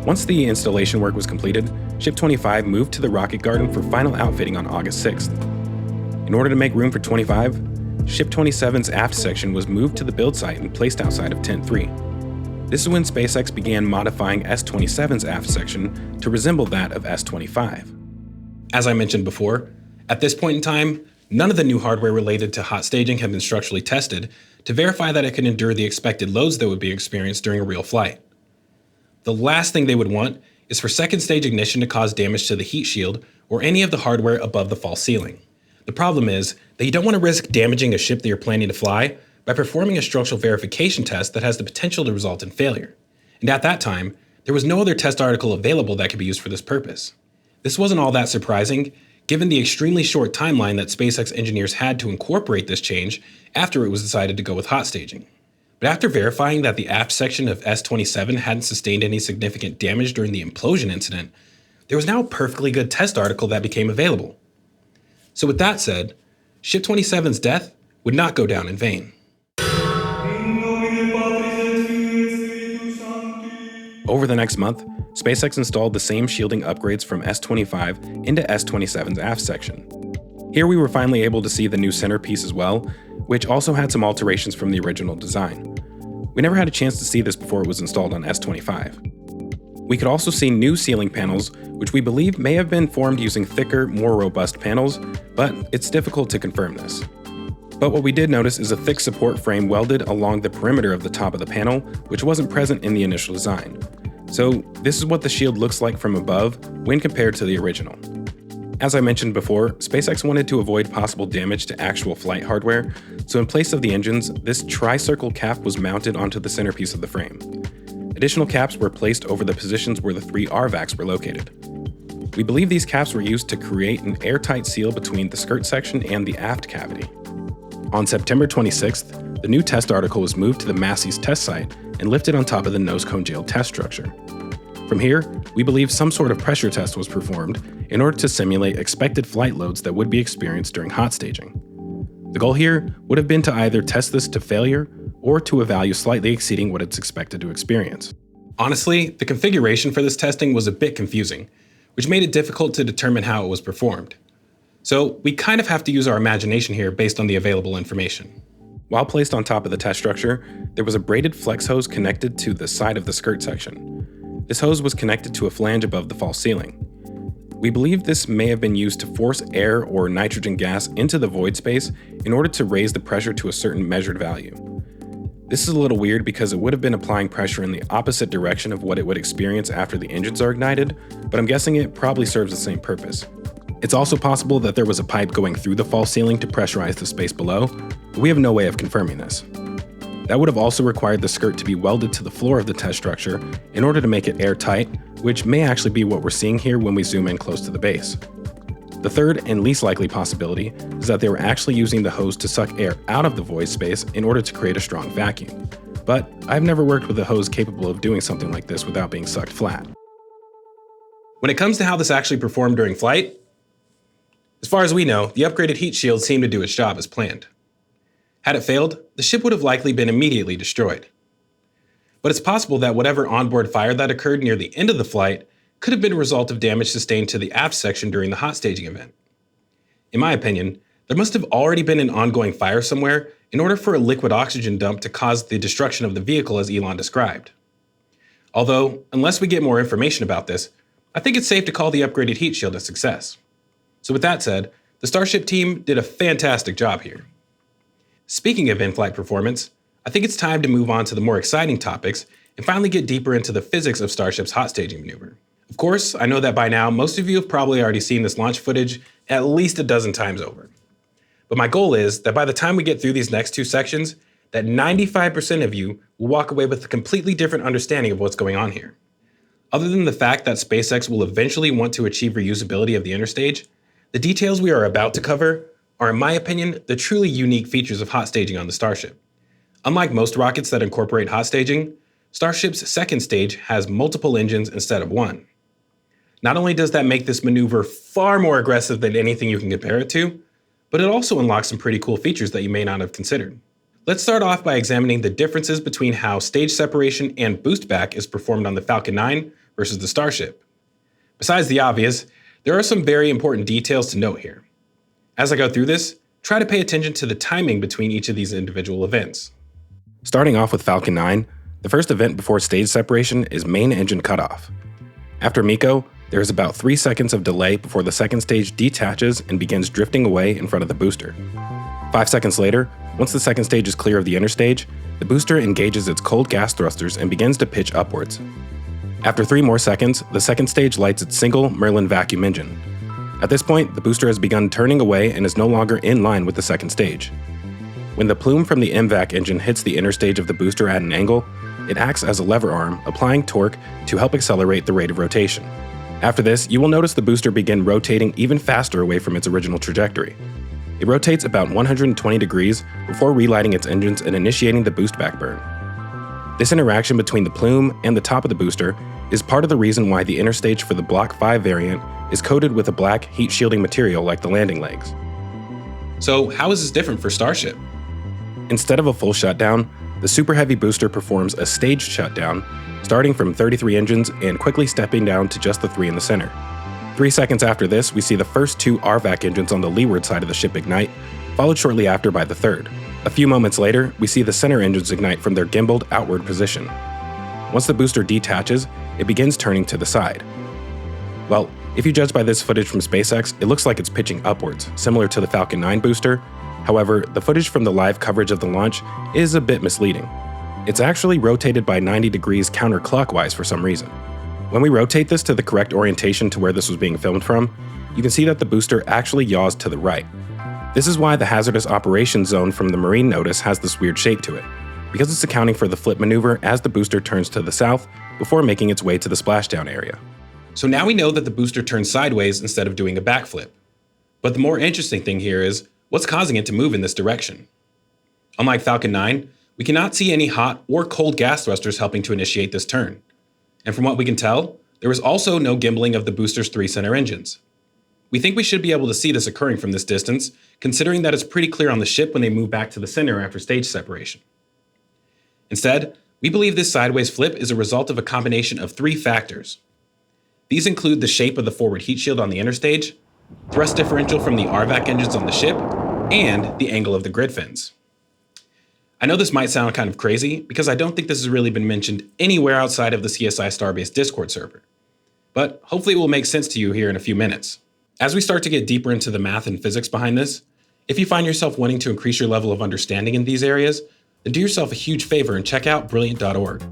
Once the installation work was completed, Ship 25 moved to the rocket garden for final outfitting on August 6th. In order to make room for 25, Ship 27's aft section was moved to the build site and placed outside of Tent 3. This is when SpaceX began modifying S-27's aft section to resemble that of S-25. As I mentioned before, at this point in time, none of the new hardware related to hot staging had been structurally tested to verify that it could endure the expected loads that would be experienced during a real flight. The last thing they would want is for second stage ignition to cause damage to the heat shield or any of the hardware above the false ceiling. The problem is that you don't want to risk damaging a ship that you're planning to fly by performing a structural verification test that has the potential to result in failure. And at that time, there was no other test article available that could be used for this purpose. This wasn't all that surprising, given the extremely short timeline that SpaceX engineers had to incorporate this change after it was decided to go with hot staging. But after verifying that the aft section of S-27 hadn't sustained any significant damage during the implosion incident, there was now a perfectly good test article that became available. So with that said, Ship 27's death would not go down in vain. Over the next month, SpaceX installed the same shielding upgrades from S-25 into S-27's aft section. Here we were finally able to see the new centerpiece as well, which also had some alterations from the original design. We never had a chance to see this before it was installed on S-25. We could also see new ceiling panels, which we believe may have been formed using thicker, more robust panels, but it's difficult to confirm this. But what we did notice is a thick support frame welded along the perimeter of the top of the panel, which wasn't present in the initial design. So this is what the shield looks like from above when compared to the original. As I mentioned before, SpaceX wanted to avoid possible damage to actual flight hardware, so in place of the engines, this tri-circle cap was mounted onto the centerpiece of the frame. Additional caps were placed over the positions where the 3 RVacs were located. We believe these caps were used to create an airtight seal between the skirt section and the aft cavity. On September 26th, the new test article was moved to the Massey's test site and lifted on top of the nose cone jail test structure. From here, we believe some sort of pressure test was performed in order to simulate expected flight loads that would be experienced during hot staging. The goal here would have been to either test this to failure or to a value slightly exceeding what it's expected to experience. Honestly, the configuration for this testing was a bit confusing, which made it difficult to determine how it was performed. So we kind of have to use our imagination here based on the available information. While placed on top of the test structure, there was a braided flex hose connected to the side of the skirt section. This hose was connected to a flange above the false ceiling. We believe this may have been used to force air or nitrogen gas into the void space in order to raise the pressure to a certain measured value. This is a little weird because it would have been applying pressure in the opposite direction of what it would experience after the engines are ignited, but I'm guessing it probably serves the same purpose. It's also possible that there was a pipe going through the false ceiling to pressurize the space below, but we have no way of confirming this. That would have also required the skirt to be welded to the floor of the test structure in order to make it airtight, which may actually be what we're seeing here when we zoom in close to the base. The third and least likely possibility is that they were actually using the hose to suck air out of the void space in order to create a strong vacuum. But I've never worked with a hose capable of doing something like this without being sucked flat. When it comes to how this actually performed during flight, as far as we know, the upgraded heat shield seemed to do its job as planned. Had it failed, the ship would have likely been immediately destroyed. But it's possible that whatever onboard fire that occurred near the end of the flight could have been a result of damage sustained to the aft section during the hot staging event. In my opinion, there must have already been an ongoing fire somewhere in order for a liquid oxygen dump to cause the destruction of the vehicle as Elon described. Although, unless we get more information about this, I think it's safe to call the upgraded heat shield a success. So with that said, the Starship team did a fantastic job here. Speaking of in-flight performance, I think it's time to move on to the more exciting topics and finally get deeper into the physics of Starship's hot staging maneuver. Of course, I know that by now most of you have probably already seen this launch footage at least a dozen times over. But my goal is that by the time we get through these next two sections, that 95% of you will walk away with a completely different understanding of what's going on here. Other than the fact that SpaceX will eventually want to achieve reusability of the interstage, the details we are about to cover are, in my opinion, the truly unique features of hot staging on the Starship. Unlike most rockets that incorporate hot staging, Starship's second stage has multiple engines instead of one. Not only does that make this maneuver far more aggressive than anything you can compare it to, but it also unlocks some pretty cool features that you may not have considered. Let's start off by examining the differences between how stage separation and boost back is performed on the Falcon 9 versus the Starship. Besides the obvious, there are some very important details to note here. As I go through this, try to pay attention to the timing between each of these individual events. Starting off with Falcon 9, the first event before stage separation is main engine cutoff. After MECO, there is about 3 seconds of delay before the second stage detaches and begins drifting away in front of the booster. 5 seconds later, once the second stage is clear of the interstage, the booster engages its cold gas thrusters and begins to pitch upwards. After 3 more seconds, the second stage lights its single Merlin vacuum engine. At this point, the booster has begun turning away and is no longer in line with the second stage. When the plume from the MVac engine hits the inner stage of the booster at an angle, it acts as a lever arm, applying torque to help accelerate the rate of rotation. After this, you will notice the booster begin rotating even faster away from its original trajectory. It rotates about 120 degrees before relighting its engines and initiating the boost back burn. This interaction between the plume and the top of the booster is part of the reason why the interstage for the Block 5 variant is coated with a black heat shielding material like the landing legs. So how is this different for Starship? Instead of a full shutdown, the Super Heavy booster performs a staged shutdown, starting from 33 engines and quickly stepping down to just the 3 in the center. 3 seconds after this, we see the first 2 RVac engines on the leeward side of the ship ignite, followed shortly after by the third. A few moments later, we see the center engines ignite from their gimbaled outward position. Once the booster detaches, it begins turning to the side. Well, if you judge by this footage from SpaceX, it looks like it's pitching upwards, similar to the Falcon 9 booster. However, the footage from the live coverage of the launch is a bit misleading. It's actually rotated by 90 degrees counterclockwise for some reason. When we rotate this to the correct orientation to where this was being filmed from, you can see that the booster actually yaws to the right. This is why the hazardous operations zone from the Marine notice has this weird shape to it, because it's accounting for the flip maneuver as the booster turns to the south before making its way to the splashdown area. So now we know that the booster turns sideways instead of doing a backflip. But the more interesting thing here is, what's causing it to move in this direction? Unlike Falcon 9, We cannot see any hot or cold gas thrusters helping to initiate this turn. And from what we can tell, there was also no gimbaling of the booster's 3 center engines. We think we should be able to see this occurring from this distance, considering that it's pretty clear on the ship when they move back to the center after stage separation. Instead, we believe this sideways flip is a result of a combination of 3 factors. These include the shape of the forward heat shield on the interstage, thrust differential from the RVac engines on the ship, and the angle of the grid fins. I know this might sound kind of crazy because I don't think this has really been mentioned anywhere outside of the CSI Starbase Discord server, but hopefully it will make sense to you here in a few minutes. As we start to get deeper into the math and physics behind this, if you find yourself wanting to increase your level of understanding in these areas, then do yourself a huge favor and check out Brilliant.org.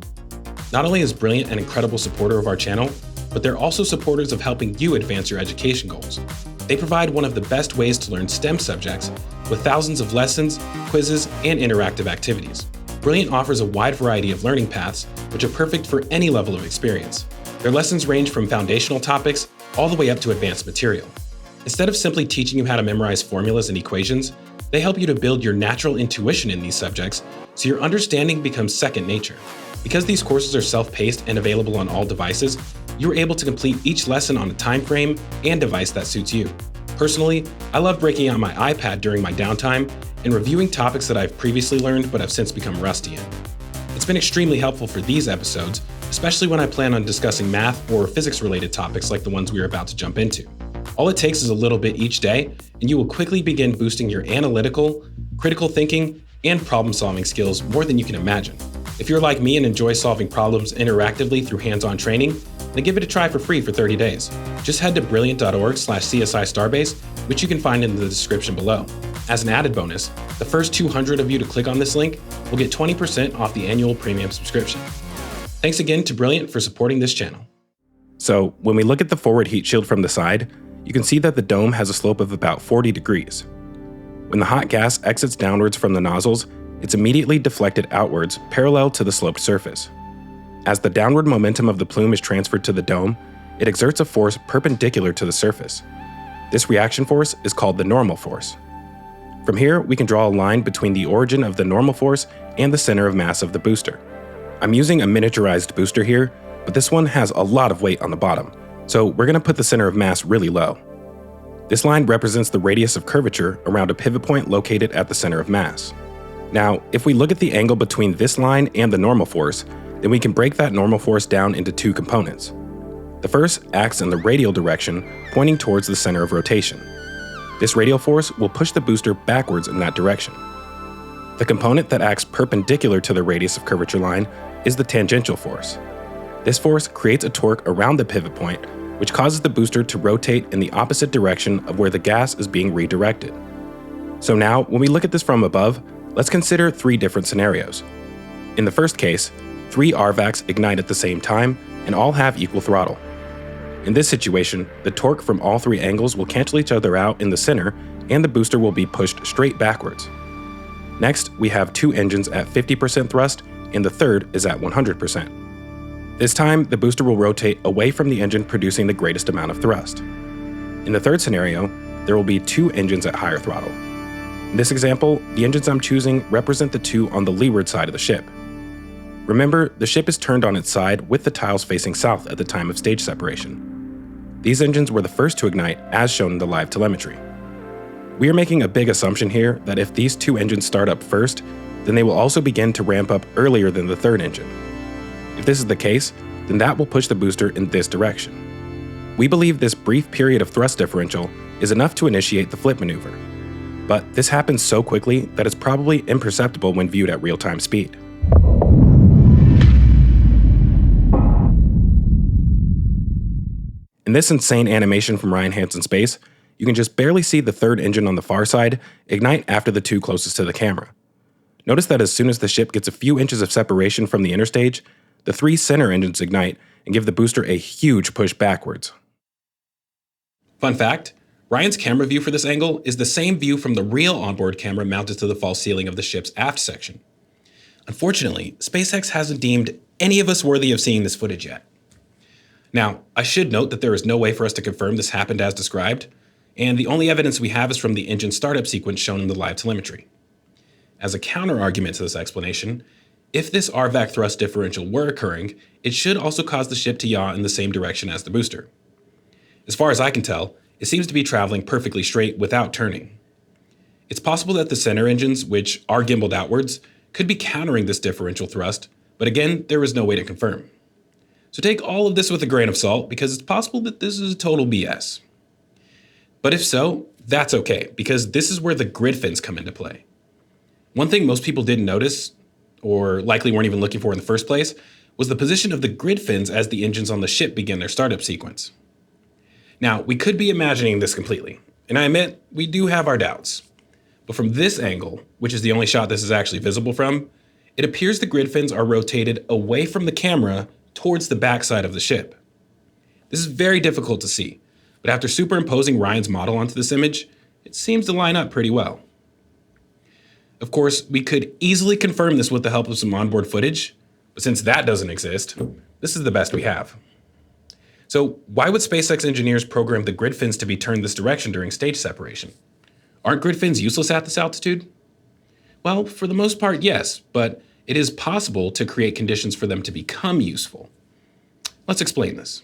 Not only is Brilliant an incredible supporter of our channel, but they're also supporters of helping you advance your education goals. They provide one of the best ways to learn STEM subjects with thousands of lessons, quizzes, and interactive activities. Brilliant offers a wide variety of learning paths, which are perfect for any level of experience. Their lessons range from foundational topics all the way up to advanced material. Instead of simply teaching you how to memorize formulas and equations, they help you to build your natural intuition in these subjects so your understanding becomes second nature. Because these courses are self-paced and available on all devices, you're able to complete each lesson on a time frame and device that suits you. Personally, I love breaking out my iPad during my downtime and reviewing topics that I've previously learned but have since become rusty in. It's been extremely helpful for these episodes, especially when I plan on discussing math or physics-related topics like the ones we are about to jump into. All it takes is a little bit each day, and you will quickly begin boosting your analytical, critical thinking, and problem-solving skills more than you can imagine. If you're like me and enjoy solving problems interactively through hands-on training, then give it a try for free for 30 days. Just head to brilliant.org/CSI Starbase, which you can find in the description below. As an added bonus, the first 200 of you to click on this link will get 20% off the annual premium subscription. Thanks again to Brilliant for supporting this channel. So, when we look at the forward heat shield from the side, you can see that the dome has a slope of about 40 degrees. When the hot gas exits downwards from the nozzles, it's immediately deflected outwards parallel to the sloped surface. As the downward momentum of the plume is transferred to the dome, it exerts a force perpendicular to the surface. This reaction force is called the normal force. From here, we can draw a line between the origin of the normal force and the center of mass of the booster. I'm using a miniaturized booster here, but this one has a lot of weight on the bottom, so we're going to put the center of mass really low. This line represents the radius of curvature around a pivot point located at the center of mass. Now, if we look at the angle between this line and the normal force, then we can break that normal force down into 2 components. The first acts in the radial direction, pointing towards the center of rotation. This radial force will push the booster backwards in that direction. The component that acts perpendicular to the radius of curvature line is the tangential force. This force creates a torque around the pivot point, which causes the booster to rotate in the opposite direction of where the gas is being redirected. So now, when we look at this from above, let's consider 3 different scenarios. In the first case, 3 RVacs ignite at the same time and all have equal throttle. In this situation, the torque from all 3 angles will cancel each other out in the center and the booster will be pushed straight backwards. Next, we have 2 engines at 50% thrust and the third is at 100%. This time, the booster will rotate away from the engine producing the greatest amount of thrust. In the third scenario, there will be 2 engines at higher throttle. In this example, the engines I'm choosing represent the 2 on the leeward side of the ship. Remember, the ship is turned on its side with the tiles facing south at the time of stage separation. These engines were the first to ignite as shown in the live telemetry. We are making a big assumption here that if these 2 engines start up first, then they will also begin to ramp up earlier than the third engine. If this is the case, then that will push the booster in this direction. We believe this brief period of thrust differential is enough to initiate the flip maneuver. But this happens so quickly that it's probably imperceptible when viewed at real-time speed. In this insane animation from Ryan Hansen Space, you can just barely see the third engine on the far side ignite after the 2 closest to the camera. Notice that as soon as the ship gets a few inches of separation from the interstage, the 3 center engines ignite and give the booster a huge push backwards. Fun fact, Ryan's camera view for this angle is the same view from the real onboard camera mounted to the false ceiling of the ship's aft section. Unfortunately, SpaceX hasn't deemed any of us worthy of seeing this footage yet. Now, I should note that there is no way for us to confirm this happened as described, and the only evidence we have is from the engine startup sequence shown in the live telemetry. As a counter-argument to this explanation, if this RVac thrust differential were occurring, it should also cause the ship to yaw in the same direction as the booster. As far as I can tell, it seems to be traveling perfectly straight without turning. It's possible that the center engines, which are gimbaled outwards, could be countering this differential thrust, but again, there is no way to confirm. So take all of this with a grain of salt, because it's possible that this is a total BS. But if so, that's okay, because this is where the grid fins come into play. One thing most people didn't notice, or likely weren't even looking for in the first place, was the position of the grid fins as the engines on the ship begin their startup sequence. Now, we could be imagining this completely, and I admit, we do have our doubts. But from this angle, which is the only shot this is actually visible from, it appears the grid fins are rotated away from the camera towards the backside of the ship. This is very difficult to see, but after superimposing Ryan's model onto this image, it seems to line up pretty well. Of course, we could easily confirm this with the help of some onboard footage, but since that doesn't exist, this is the best we have. So why would SpaceX engineers program the grid fins to be turned this direction during stage separation? Aren't grid fins useless at this altitude? Well, for the most part, yes, but it is possible to create conditions for them to become useful. Let's explain this.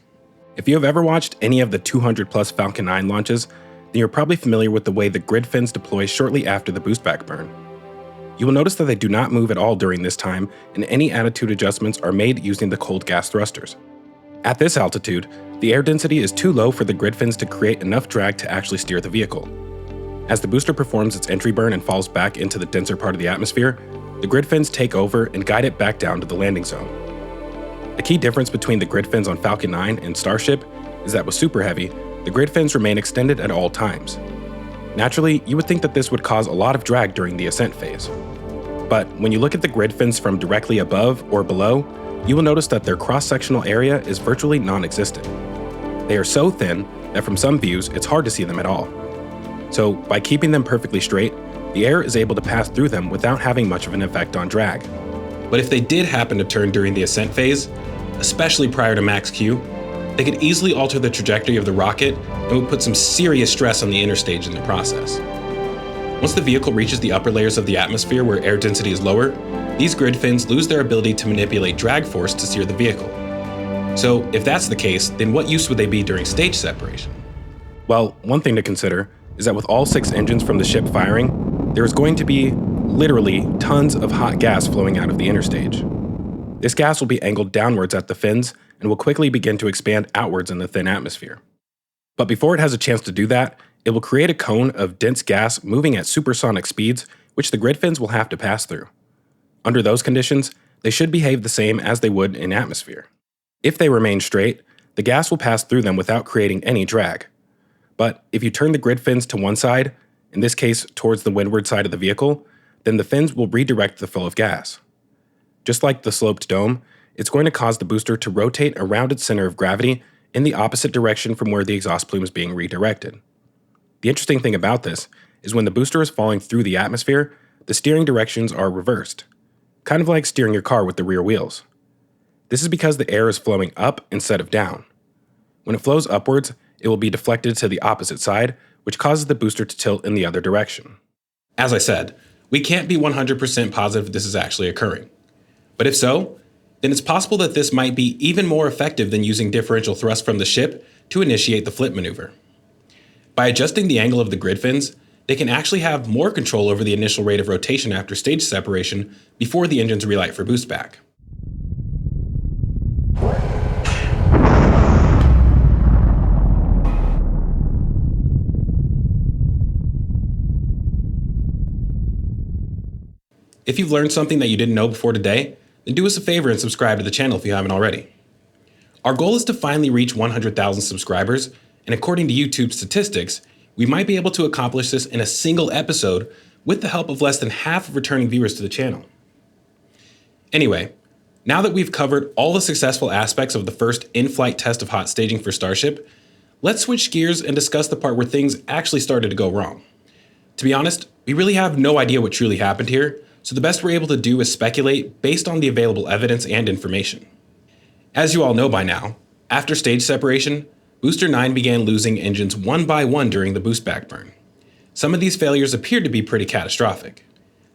If you have ever watched any of the 200 plus Falcon 9 launches, then you're probably familiar with the way the grid fins deploy shortly after the boost back burn. You will notice that they do not move at all during this time, and any attitude adjustments are made using the cold gas thrusters. At this altitude, the air density is too low for the grid fins to create enough drag to actually steer the vehicle. As the booster performs its entry burn and falls back into the denser part of the atmosphere, the grid fins take over and guide it back down to the landing zone. A key difference between the grid fins on Falcon 9 and Starship is that with Super Heavy, the grid fins remain extended at all times. Naturally, you would think that this would cause a lot of drag during the ascent phase. But when you look at the grid fins from directly above or below, you will notice that their cross-sectional area is virtually non-existent. They are so thin that from some views, it's hard to see them at all. So by keeping them perfectly straight, the air is able to pass through them without having much of an effect on drag. But if they did happen to turn during the ascent phase, especially prior to max Q, they could easily alter the trajectory of the rocket and would put some serious stress on the inner stage in the process. Once the vehicle reaches the upper layers of the atmosphere where air density is lower, these grid fins lose their ability to manipulate drag force to steer the vehicle. So if that's the case, then what use would they be during stage separation? Well, one thing to consider is that with all 6 engines from the ship firing, there is going to be literally tons of hot gas flowing out of the inner stage. This gas will be angled downwards at the fins and will quickly begin to expand outwards in the thin atmosphere. But before it has a chance to do that, it will create a cone of dense gas moving at supersonic speeds, which the grid fins will have to pass through. Under those conditions, they should behave the same as they would in atmosphere. If they remain straight, the gas will pass through them without creating any drag. But if you turn the grid fins to one side, in this case towards the windward side of the vehicle, then the fins will redirect the flow of gas. Just like the sloped dome, it's going to cause the booster to rotate around its center of gravity in the opposite direction from where the exhaust plume is being redirected. The interesting thing about this is when the booster is falling through the atmosphere, the steering directions are reversed, kind of like steering your car with the rear wheels. This is because the air is flowing up instead of down. When it flows upwards, it will be deflected to the opposite side, which causes the booster to tilt in the other direction. As I said, we can't be 100% positive this is actually occurring. But if so, then it's possible that this might be even more effective than using differential thrust from the ship to initiate the flip maneuver. By adjusting the angle of the grid fins, they can actually have more control over the initial rate of rotation after stage separation before the engines relight for boost back. If you've learned something that you didn't know before today, then do us a favor and subscribe to the channel if you haven't already. Our goal is to finally reach 100,000 subscribers, and according to YouTube statistics, we might be able to accomplish this in a single episode with the help of less than half of returning viewers to the channel. Anyway, now that we've covered all the successful aspects of the first in-flight test of hot staging for Starship, let's switch gears and discuss the part where things actually started to go wrong. To be honest, we really have no idea what truly happened here, so the best we're able to do is speculate based on the available evidence and information. As you all know by now, after stage separation, Booster 9 began losing engines one by one during the boost back burn. Some of these failures appeared to be pretty catastrophic.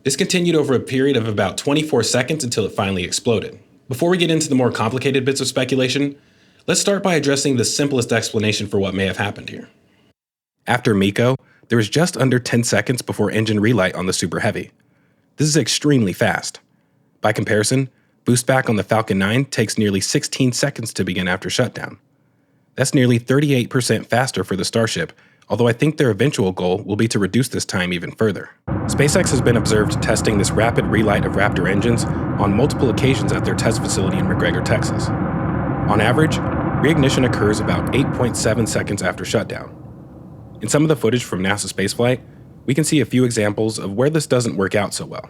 This continued over a period of about 24 seconds until it finally exploded. Before we get into the more complicated bits of speculation, let's start by addressing the simplest explanation for what may have happened here. After MECO, there was just under 10 seconds before engine relight on the Super Heavy. This is extremely fast. By comparison, boost back on the Falcon 9 takes nearly 16 seconds to begin after shutdown. That's nearly 38% faster for the Starship, although I think their eventual goal will be to reduce this time even further. SpaceX has been observed testing this rapid relight of Raptor engines on multiple occasions at their test facility in McGregor, Texas. On average, reignition occurs about 8.7 seconds after shutdown. In some of the footage from NASA spaceflight, we can see a few examples of where this doesn't work out so well.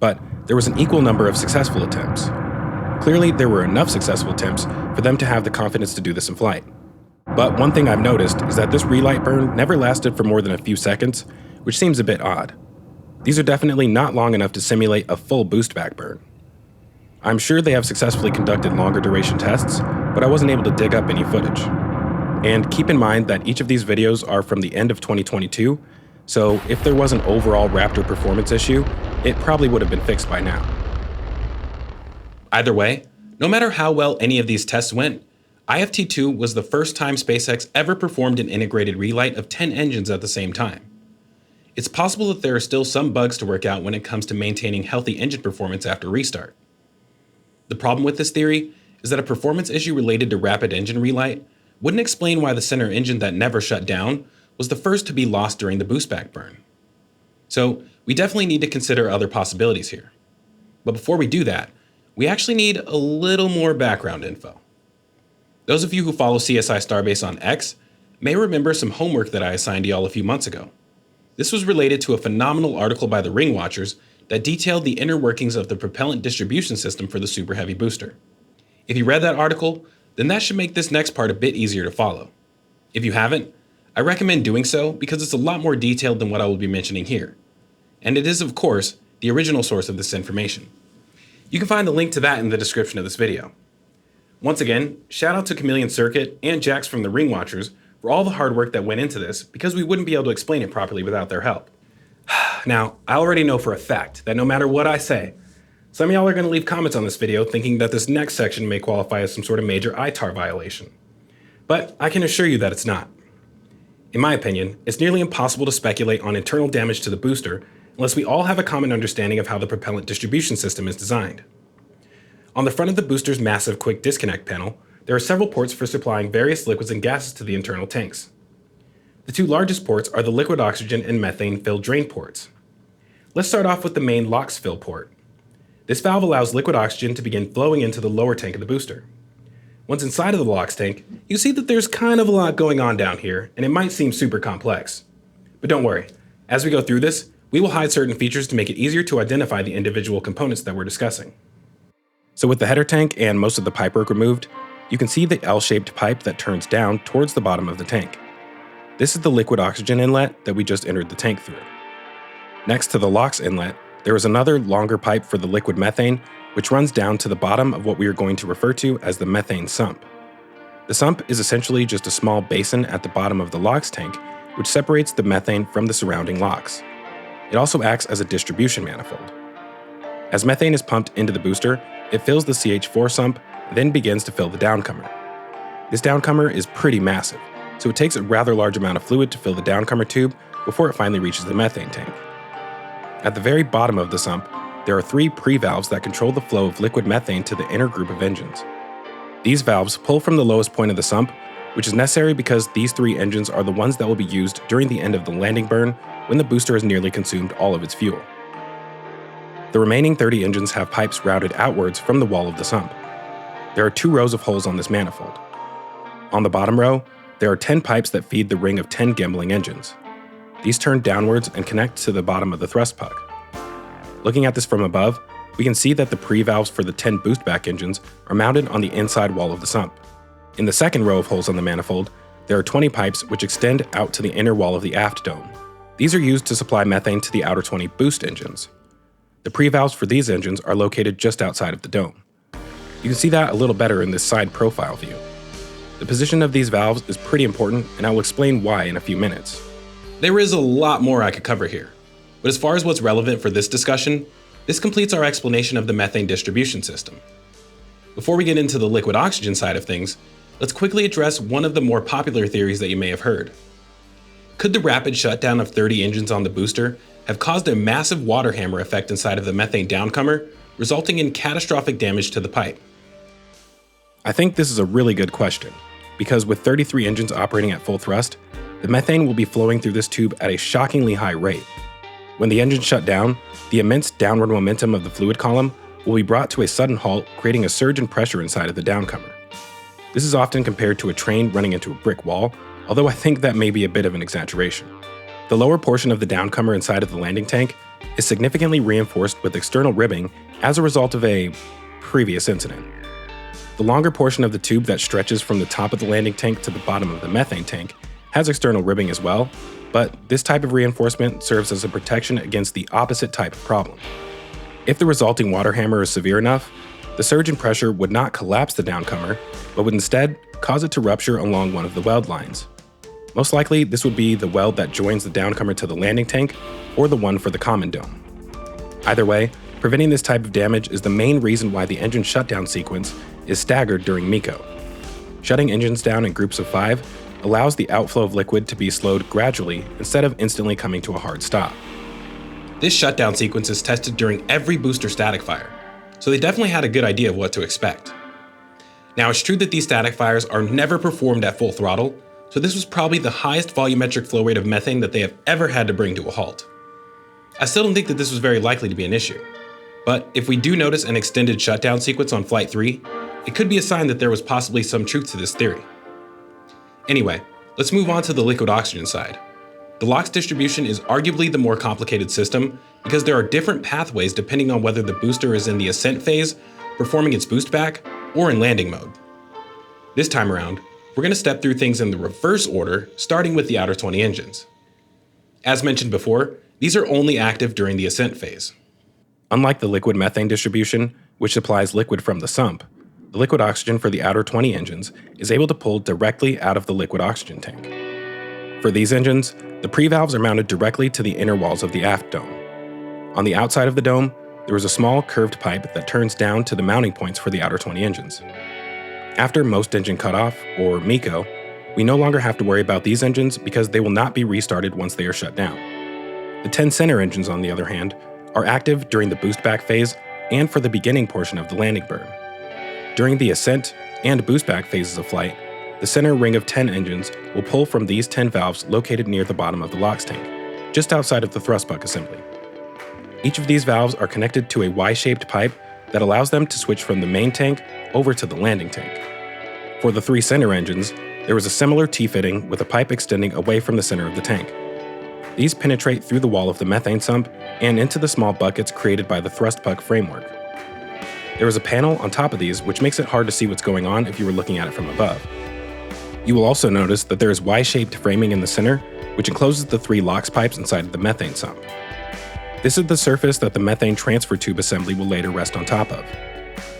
But there was an equal number of successful attempts. Clearly, there were enough successful attempts for them to have the confidence to do this in flight. But one thing I've noticed is that this relight burn never lasted for more than a few seconds, which seems a bit odd. These are definitely not long enough to simulate a full boost back burn. I'm sure they have successfully conducted longer duration tests, but I wasn't able to dig up any footage. And keep in mind that each of these videos are from the end of 2022, so if there was an overall Raptor performance issue, it probably would have been fixed by now. Either way, no matter how well any of these tests went, IFT2 was the first time SpaceX ever performed an integrated relight of 10 engines at the same time. It's possible that there are still some bugs to work out when it comes to maintaining healthy engine performance after restart. The problem with this theory is that a performance issue related to rapid engine relight wouldn't explain why the center engine that never shut down was the first to be lost during the boostback burn. So we definitely need to consider other possibilities here. But before we do that, we actually need a little more background info. Those of you who follow CSI Starbase on X may remember some homework that I assigned y'all a few months ago. This was related to a phenomenal article by the Ring Watchers that detailed the inner workings of the propellant distribution system for the Super Heavy booster. If you read that article, then that should make this next part a bit easier to follow. If you haven't, I recommend doing so because it's a lot more detailed than what I will be mentioning here. And it is, of course, the original source of this information. You can find the link to that in the description of this video. Once again, shout out to Chameleon Circuit and Jax from the Ring Watchers for all the hard work that went into this because we wouldn't be able to explain it properly without their help. Now, I already know for a fact that no matter what I say, some of y'all are going to leave comments on this video thinking that this next section may qualify as some sort of major ITAR violation. But I can assure you that it's not. In my opinion, it's nearly impossible to speculate on internal damage to the booster unless we all have a common understanding of how the propellant distribution system is designed. On the front of the booster's massive quick disconnect panel, there are several ports for supplying various liquids and gases to the internal tanks. The two largest ports are the liquid oxygen and methane fill drain ports. Let's start off with the main LOX fill port. This valve allows liquid oxygen to begin flowing into the lower tank of the booster. Once inside of the LOX tank, you see that there's kind of a lot going on down here, and it might seem super complex. But don't worry, as we go through this, we will hide certain features to make it easier to identify the individual components that we're discussing. So with the header tank and most of the pipework removed, you can see the L-shaped pipe that turns down towards the bottom of the tank. This is the liquid oxygen inlet that we just entered the tank through. Next to the LOX inlet, there is another longer pipe for the liquid methane, which runs down to the bottom of what we are going to refer to as the methane sump. The sump is essentially just a small basin at the bottom of the LOX tank, which separates the methane from the surrounding LOX. It also acts as a distribution manifold. As methane is pumped into the booster, it fills the CH4 sump, then begins to fill the downcomer. This downcomer is pretty massive, so it takes a rather large amount of fluid to fill the downcomer tube before it finally reaches the methane tank. At the very bottom of the sump, there are 3 pre-valves that control the flow of liquid methane to the inner group of engines. These valves pull from the lowest point of the sump, which is necessary because these 3 engines are the ones that will be used during the end of the landing burn when the booster has nearly consumed all of its fuel. The remaining 30 engines have pipes routed outwards from the wall of the sump. There are 2 rows of holes on this manifold. On the bottom row, there are 10 pipes that feed the ring of 10 gambling engines. These turn downwards and connect to the bottom of the thrust puck. Looking at this from above, we can see that the pre-valves for the 10 boostback engines are mounted on the inside wall of the sump. In the second row of holes on the manifold, there are 20 pipes which extend out to the inner wall of the aft dome. These are used to supply methane to the outer 20 boost engines. The pre-valves for these engines are located just outside of the dome. You can see that a little better in this side profile view. The position of these valves is pretty important, and I will explain why in a few minutes. There is a lot more I could cover here. But as far as what's relevant for this discussion, this completes our explanation of the methane distribution system. Before we get into the liquid oxygen side of things, let's quickly address one of the more popular theories that you may have heard. Could the rapid shutdown of 30 engines on the booster have caused a massive water hammer effect inside of the methane downcomer, resulting in catastrophic damage to the pipe? I think this is a really good question, because with 33 engines operating at full thrust, the methane will be flowing through this tube at a shockingly high rate. When the engines shut down, the immense downward momentum of the fluid column will be brought to a sudden halt, creating a surge in pressure inside of the downcomer. This is often compared to a train running into a brick wall, although I think that may be a bit of an exaggeration. The lower portion of the downcomer inside of the landing tank is significantly reinforced with external ribbing as a result of a previous incident. The longer portion of the tube that stretches from the top of the landing tank to the bottom of the methane tank has external ribbing as well, but this type of reinforcement serves as a protection against the opposite type of problem. If the resulting water hammer is severe enough, the surge in pressure would not collapse the downcomer, but would instead cause it to rupture along one of the weld lines. Most likely, this would be the weld that joins the downcomer to the landing tank, or the one for the common dome. Either way, preventing this type of damage is the main reason why the engine shutdown sequence is staggered during MECO. Shutting engines down in groups of 5 allows the outflow of liquid to be slowed gradually instead of instantly coming to a hard stop. This shutdown sequence is tested during every booster static fire, so they definitely had a good idea of what to expect. Now, it's true that these static fires are never performed at full throttle, so this was probably the highest volumetric flow rate of methane that they have ever had to bring to a halt. I still don't think that this was very likely to be an issue, but if we do notice an extended shutdown sequence on Flight 3, it could be a sign that there was possibly some truth to this theory. Anyway, let's move on to the liquid oxygen side. The LOX distribution is arguably the more complicated system because there are different pathways depending on whether the booster is in the ascent phase, performing its boost back, or in landing mode. This time around, we're going to step through things in the reverse order, starting with the outer 20 engines. As mentioned before, these are only active during the ascent phase. Unlike the liquid methane distribution, which supplies liquid from the sump, the liquid oxygen for the outer 20 engines is able to pull directly out of the liquid oxygen tank. For these engines, the pre-valves are mounted directly to the inner walls of the aft dome. On the outside of the dome, there is a small curved pipe that turns down to the mounting points for the outer 20 engines. After most engine cutoff, or MECO, we no longer have to worry about these engines because they will not be restarted once they are shut down. The 10 center engines, on the other hand, are active during the boost back phase and for the beginning portion of the landing burn. During the ascent and boost back phases of flight, the center ring of 10 engines will pull from these 10 valves located near the bottom of the LOX tank, just outside of the thrust buck assembly. Each of these valves are connected to a Y-shaped pipe that allows them to switch from the main tank over to the landing tank. For the 3 center engines, there is a similar T-fitting with a pipe extending away from the center of the tank. These penetrate through the wall of the methane sump and into the small buckets created by the thrust buck framework. There is a panel on top of these which makes it hard to see what's going on if you were looking at it from above. You will also notice that there is Y-shaped framing in the center, which encloses the 3 LOX pipes inside of the methane sump. This is the surface that the methane transfer tube assembly will later rest on top of.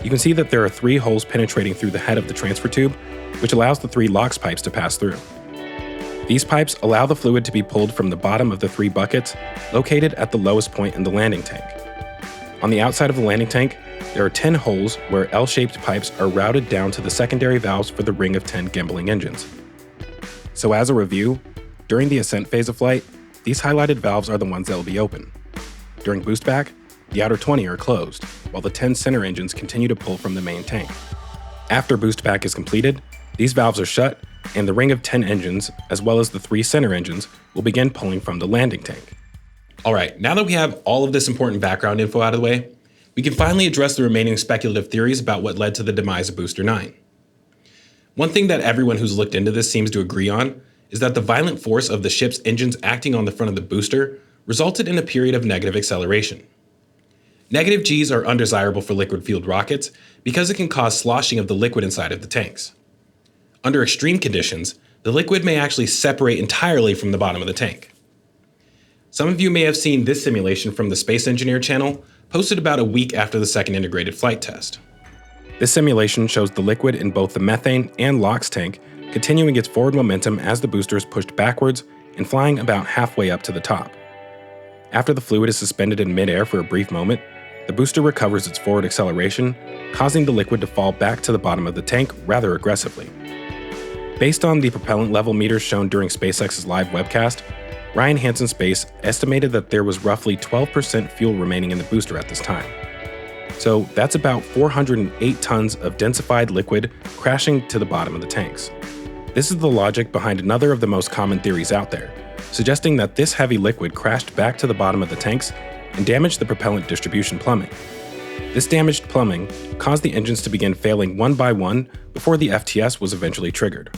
You can see that there are 3 holes penetrating through the head of the transfer tube, which allows the 3 LOX pipes to pass through. These pipes allow the fluid to be pulled from the bottom of the 3 buckets located at the lowest point in the landing tank. On the outside of the landing tank, there are 10 holes where L-shaped pipes are routed down to the secondary valves for the ring of 10 gimbling engines. So as a review, during the ascent phase of flight, these highlighted valves are the ones that will be open. During boost back, the outer 20 are closed, while the 10 center engines continue to pull from the main tank. After boost back is completed, these valves are shut, and the ring of 10 engines, as well as the 3 center engines, will begin pulling from the landing tank. Alright, now that we have all of this important background info out of the way, we can finally address the remaining speculative theories about what led to the demise of Booster 9. One thing that everyone who's looked into this seems to agree on is that the violent force of the ship's engines acting on the front of the booster resulted in a period of negative acceleration. Negative Gs are undesirable for liquid-fueled rockets because it can cause sloshing of the liquid inside of the tanks. Under extreme conditions, the liquid may actually separate entirely from the bottom of the tank. Some of you may have seen this simulation from the Space Engineer channel, posted about a week after the second integrated flight test. This simulation shows the liquid in both the methane and LOX tank continuing its forward momentum as the booster is pushed backwards and flying about halfway up to the top. After the fluid is suspended in midair for a brief moment, the booster recovers its forward acceleration, causing the liquid to fall back to the bottom of the tank rather aggressively. Based on the propellant level meters shown during SpaceX's live webcast, Ryan Hansen Space estimated that there was roughly 12% fuel remaining in the booster at this time. So that's about 408 tons of densified liquid crashing to the bottom of the tanks. This is the logic behind another of the most common theories out there, suggesting that this heavy liquid crashed back to the bottom of the tanks and damaged the propellant distribution plumbing. This damaged plumbing caused the engines to begin failing one by one before the FTS was eventually triggered.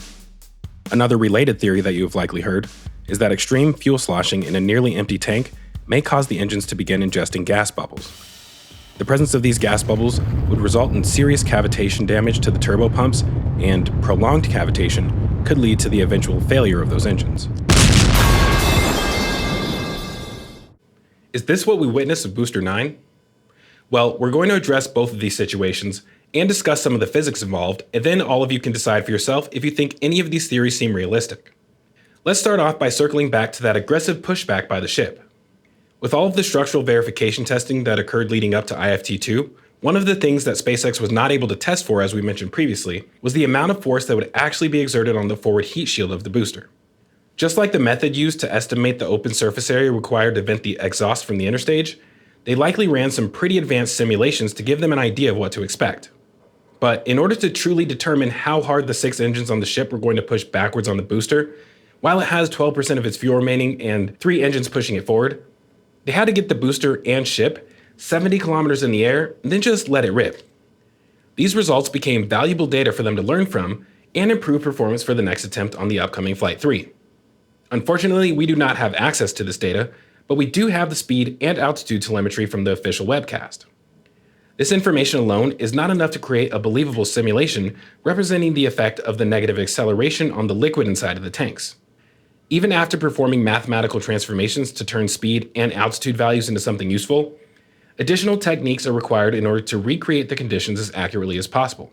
Another related theory that you have likely heard is that extreme fuel sloshing in a nearly empty tank may cause the engines to begin ingesting gas bubbles. The presence of these gas bubbles would result in serious cavitation damage to the turbo pumps, and prolonged cavitation could lead to the eventual failure of those engines. Is this what we witnessed with Booster 9? Well, we're going to address both of these situations and discuss some of the physics involved, and then all of you can decide for yourself if you think any of these theories seem realistic. Let's start off by circling back to that aggressive pushback by the ship. With all of the structural verification testing that occurred leading up to IFT-2, one of the things that SpaceX was not able to test for, as we mentioned previously, was the amount of force that would actually be exerted on the forward heat shield of the booster. Just like the method used to estimate the open surface area required to vent the exhaust from the interstage, they likely ran some pretty advanced simulations to give them an idea of what to expect. But in order to truly determine how hard the 6 engines on the ship were going to push backwards on the booster, while it has 12% of its fuel remaining and 3 engines pushing it forward, they had to get the booster and ship 70 kilometers in the air and then just let it rip. These results became valuable data for them to learn from and improve performance for the next attempt on the upcoming Flight 3. Unfortunately, we do not have access to this data, but we do have the speed and altitude telemetry from the official webcast. This information alone is not enough to create a believable simulation representing the effect of the negative acceleration on the liquid inside of the tanks. Even after performing mathematical transformations to turn speed and altitude values into something useful, additional techniques are required in order to recreate the conditions as accurately as possible.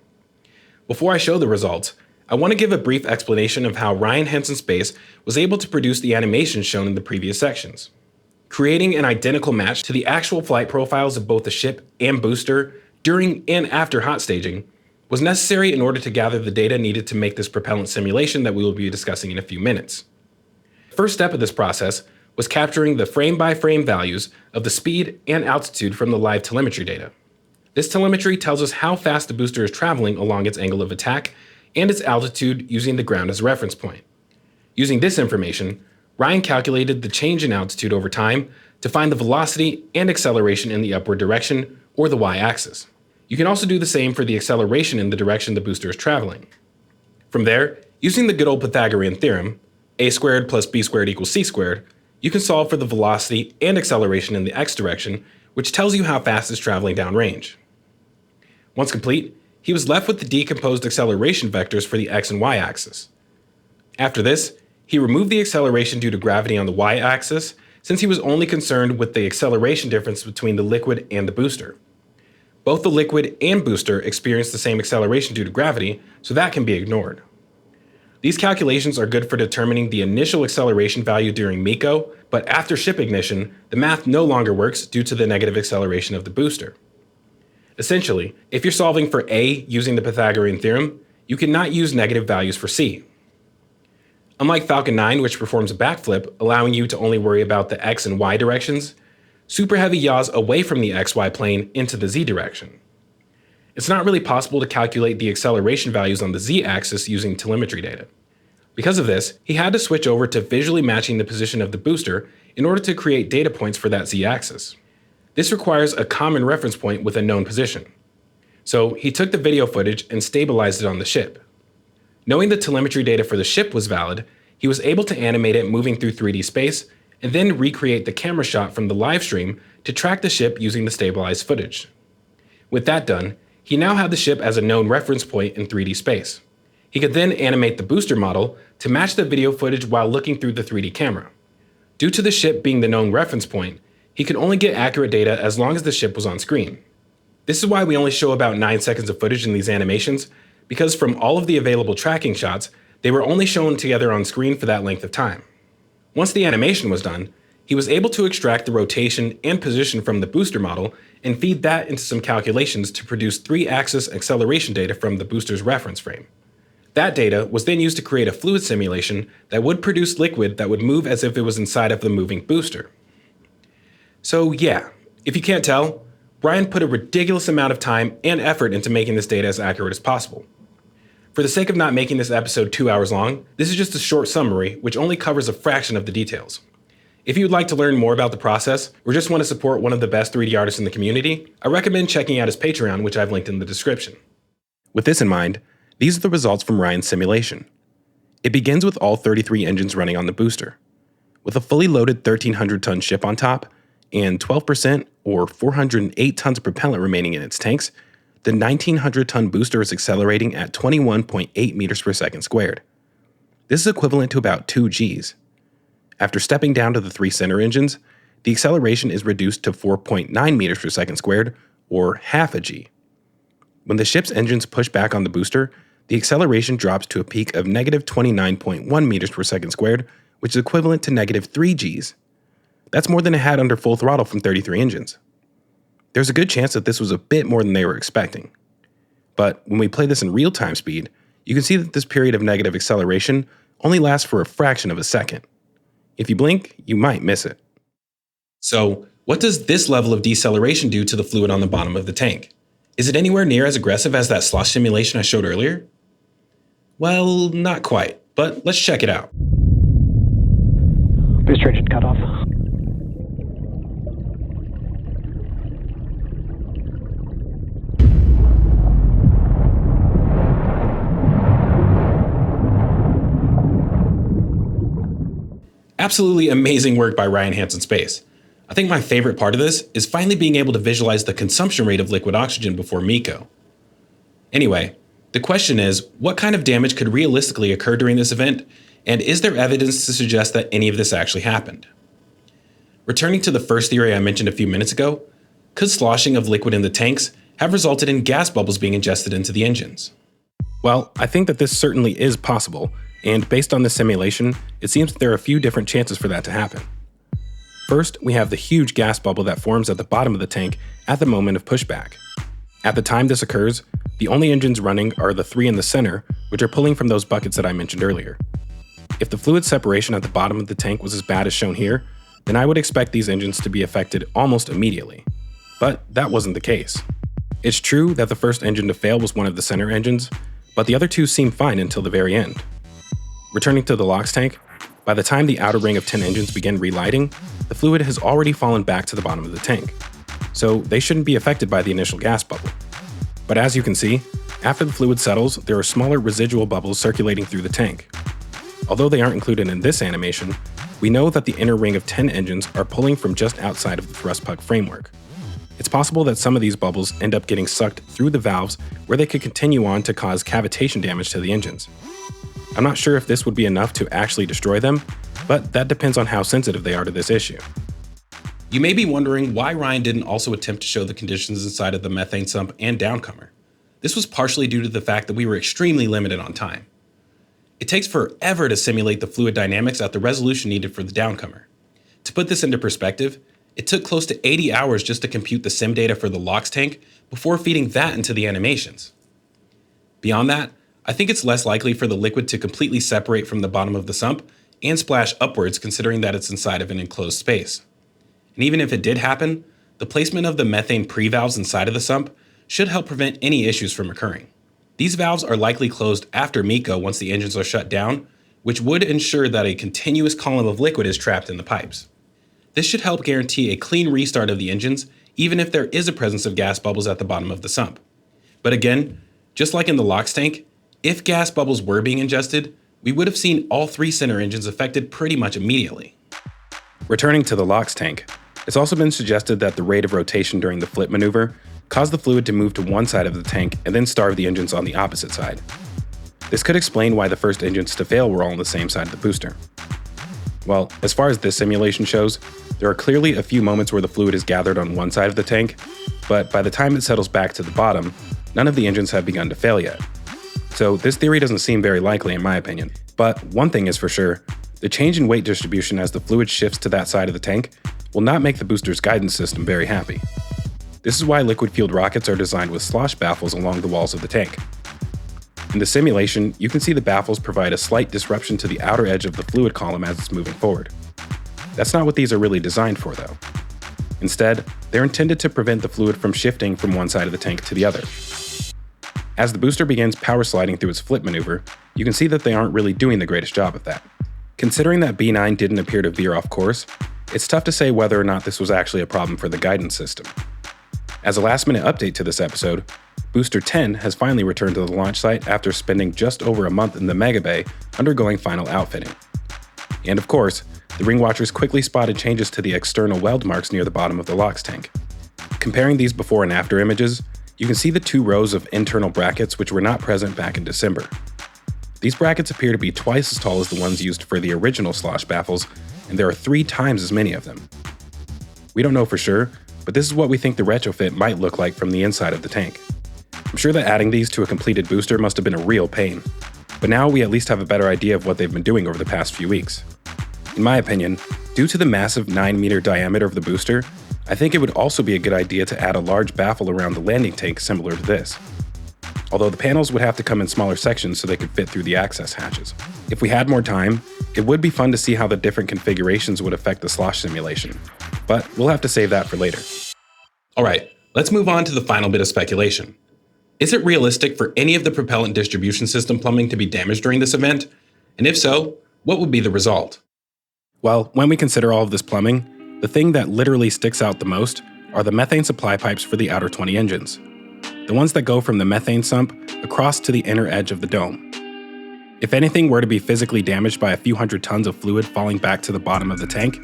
Before I show the results, I want to give a brief explanation of how Ryan Hansen Space was able to produce the animations shown in the previous sections. Creating an identical match to the actual flight profiles of both the ship and booster during and after hot staging was necessary in order to gather the data needed to make this propellant simulation that we will be discussing in a few minutes. The first step of this process was capturing the frame-by-frame values of the speed and altitude from the live telemetry data. This telemetry tells us how fast the booster is traveling along its angle of attack and its altitude using the ground as a reference point. Using this information, Ryan calculated the change in altitude over time to find the velocity and acceleration in the upward direction, or the y-axis. You can also do the same for the acceleration in the direction the booster is traveling. From there, using the good old Pythagorean theorem, a squared plus b squared equals c squared, you can solve for the velocity and acceleration in the x direction, which tells you how fast it's traveling downrange. Once complete, he was left with the decomposed acceleration vectors for the x and y-axis. After this, he removed the acceleration due to gravity on the y-axis, since he was only concerned with the acceleration difference between the liquid and the booster. Both the liquid and booster experience the same acceleration due to gravity, so that can be ignored. These calculations are good for determining the initial acceleration value during MECO, but after ship ignition, the math no longer works due to the negative acceleration of the booster. Essentially, if you're solving for A using the Pythagorean theorem, you cannot use negative values for C. Unlike Falcon 9, which performs a backflip, allowing you to only worry about the X and Y directions, Super Heavy yaws away from the XY plane into the Z direction. It's not really possible to calculate the acceleration values on the Z-axis using telemetry data. Because of this, he had to switch over to visually matching the position of the booster in order to create data points for that Z-axis. This requires a common reference point with a known position. So he took the video footage and stabilized it on the ship. Knowing the telemetry data for the ship was valid, he was able to animate it moving through 3D space and then recreate the camera shot from the live stream to track the ship using the stabilized footage. With that done, he now had the ship as a known reference point in 3D space. He could then animate the booster model to match the video footage while looking through the 3D camera. Due to the ship being the known reference point, he could only get accurate data as long as the ship was on screen. This is why we only show about 9 seconds of footage in these animations, because from all of the available tracking shots, they were only shown together on screen for that length of time. Once the animation was done, he was able to extract the rotation and position from the booster model and feed that into some calculations to produce 3-axis acceleration data from the booster's reference frame. That data was then used to create a fluid simulation that would produce liquid that would move as if it was inside of the moving booster. So yeah, if you can't tell, Brian put a ridiculous amount of time and effort into making this data as accurate as possible. For the sake of not making this episode 2 hours long, this is just a short summary which only covers a fraction of the details. If you would like to learn more about the process, or just want to support one of the best 3D artists in the community, I recommend checking out his Patreon, which I've linked in the description. With this in mind, these are the results from Ryan's simulation. It begins with all 33 engines running on the booster. With a fully loaded 1,300-ton ship on top, and 12% or 408 tons of propellant remaining in its tanks, the 1,900-ton booster is accelerating at 21.8 meters per second squared. This is equivalent to about 2 Gs. After stepping down to the 3 center engines, the acceleration is reduced to 4.9 meters per second squared, or half a G. When the ship's engines push back on the booster, the acceleration drops to a peak of negative 29.1 meters per second squared, which is equivalent to negative 3 Gs. That's more than it had under full throttle from 33 engines. There's a good chance that this was a bit more than they were expecting. But when we play this in real-time speed, you can see that this period of negative acceleration only lasts for a fraction of a second. If you blink, you might miss it. So, what does this level of deceleration do to the fluid on the bottom of the tank? Is it anywhere near as aggressive as that slosh simulation I showed earlier? Well, not quite, but let's check it out. Booster engine cutoff. Absolutely amazing work by Ryan Hansen Space. I think my favorite part of this is finally being able to visualize the consumption rate of liquid oxygen before MECO. Anyway, the question is, what kind of damage could realistically occur during this event, and is there evidence to suggest that any of this actually happened? Returning to the first theory I mentioned a few minutes ago, could sloshing of liquid in the tanks have resulted in gas bubbles being ingested into the engines? Well, I think that this certainly is possible, and based on this simulation, it seems that there are a few different chances for that to happen. First, we have the huge gas bubble that forms at the bottom of the tank at the moment of pushback. At the time this occurs, the only engines running are the 3 in the center, which are pulling from those buckets that I mentioned earlier. If the fluid separation at the bottom of the tank was as bad as shown here, then I would expect these engines to be affected almost immediately. But that wasn't the case. It's true that the first engine to fail was one of the center engines, but the other 2 seemed fine until the very end. Returning to the LOX tank, by the time the outer ring of 10 engines begin relighting, the fluid has already fallen back to the bottom of the tank, so they shouldn't be affected by the initial gas bubble. But as you can see, after the fluid settles, there are smaller residual bubbles circulating through the tank. Although they aren't included in this animation, we know that the inner ring of 10 engines are pulling from just outside of the thrust puck framework. It's possible that some of these bubbles end up getting sucked through the valves where they could continue on to cause cavitation damage to the engines. I'm not sure if this would be enough to actually destroy them, but that depends on how sensitive they are to this issue. You may be wondering why Ryan didn't also attempt to show the conditions inside of the methane sump and downcomer. This was partially due to the fact that we were extremely limited on time. It takes forever to simulate the fluid dynamics at the resolution needed for the downcomer. To put this into perspective, it took close to 80 hours just to compute the sim data for the LOX tank before feeding that into the animations. Beyond that, I think it's less likely for the liquid to completely separate from the bottom of the sump and splash upwards considering that it's inside of an enclosed space. And even if it did happen, the placement of the methane pre-valves inside of the sump should help prevent any issues from occurring. These valves are likely closed after MECO once the engines are shut down, which would ensure that a continuous column of liquid is trapped in the pipes. This should help guarantee a clean restart of the engines, even if there is a presence of gas bubbles at the bottom of the sump. But again, just like in the LOX tank, if gas bubbles were being ingested, we would have seen all 3 center engines affected pretty much immediately. Returning to the LOX tank, it's also been suggested that the rate of rotation during the flip maneuver caused the fluid to move to one side of the tank and then starve the engines on the opposite side. This could explain why the first engines to fail were all on the same side of the booster. Well, as far as this simulation shows, there are clearly a few moments where the fluid is gathered on one side of the tank, but by the time it settles back to the bottom, none of the engines have begun to fail yet. So this theory doesn't seem very likely in my opinion. But one thing is for sure, The change in weight distribution as the fluid shifts to that side of the tank will not make the booster's guidance system very happy. This is why liquid-fueled rockets are designed with slosh baffles along the walls of the tank. In the simulation, you can see the baffles provide a slight disruption to the outer edge of the fluid column as it's moving forward. That's not what these are really designed for, though. Instead, they're intended to prevent the fluid from shifting from one side of the tank to the other. As the booster begins power sliding through its flip maneuver, you can see that they aren't really doing the greatest job of that. Considering that B9 didn't appear to veer off course, it's tough to say whether or not this was actually a problem for the guidance system. As a last-minute update to this episode, Booster 10 has finally returned to the launch site after spending just over a month in the Mega Bay undergoing final outfitting. And of course, the Ring Watchers quickly spotted changes to the external weld marks near the bottom of the LOX tank. Comparing these before and after images, you can see the 2 rows of internal brackets which were not present back in December. These brackets appear to be twice as tall as the ones used for the original Slosh baffles, and there are 3 times as many of them. We don't know for sure, but this is what we think the retrofit might look like from the inside of the tank. I'm sure that adding these to a completed booster must have been a real pain, but now we at least have a better idea of what they've been doing over the past few weeks. In my opinion, due to the massive 9-meter diameter of the booster, I think it would also be a good idea to add a large baffle around the landing tank similar to this. Although the panels would have to come in smaller sections so they could fit through the access hatches. If we had more time, it would be fun to see how the different configurations would affect the slosh simulation, but we'll have to save that for later. Alright, let's move on to the final bit of speculation. Is it realistic for any of the propellant distribution system plumbing to be damaged during this event? And if so, what would be the result? Well, when we consider all of this plumbing, the thing that literally sticks out the most are the methane supply pipes for the outer 20 engines. The ones that go from the methane sump across to the inner edge of the dome. If anything were to be physically damaged by a few hundred tons of fluid falling back to the bottom of the tank,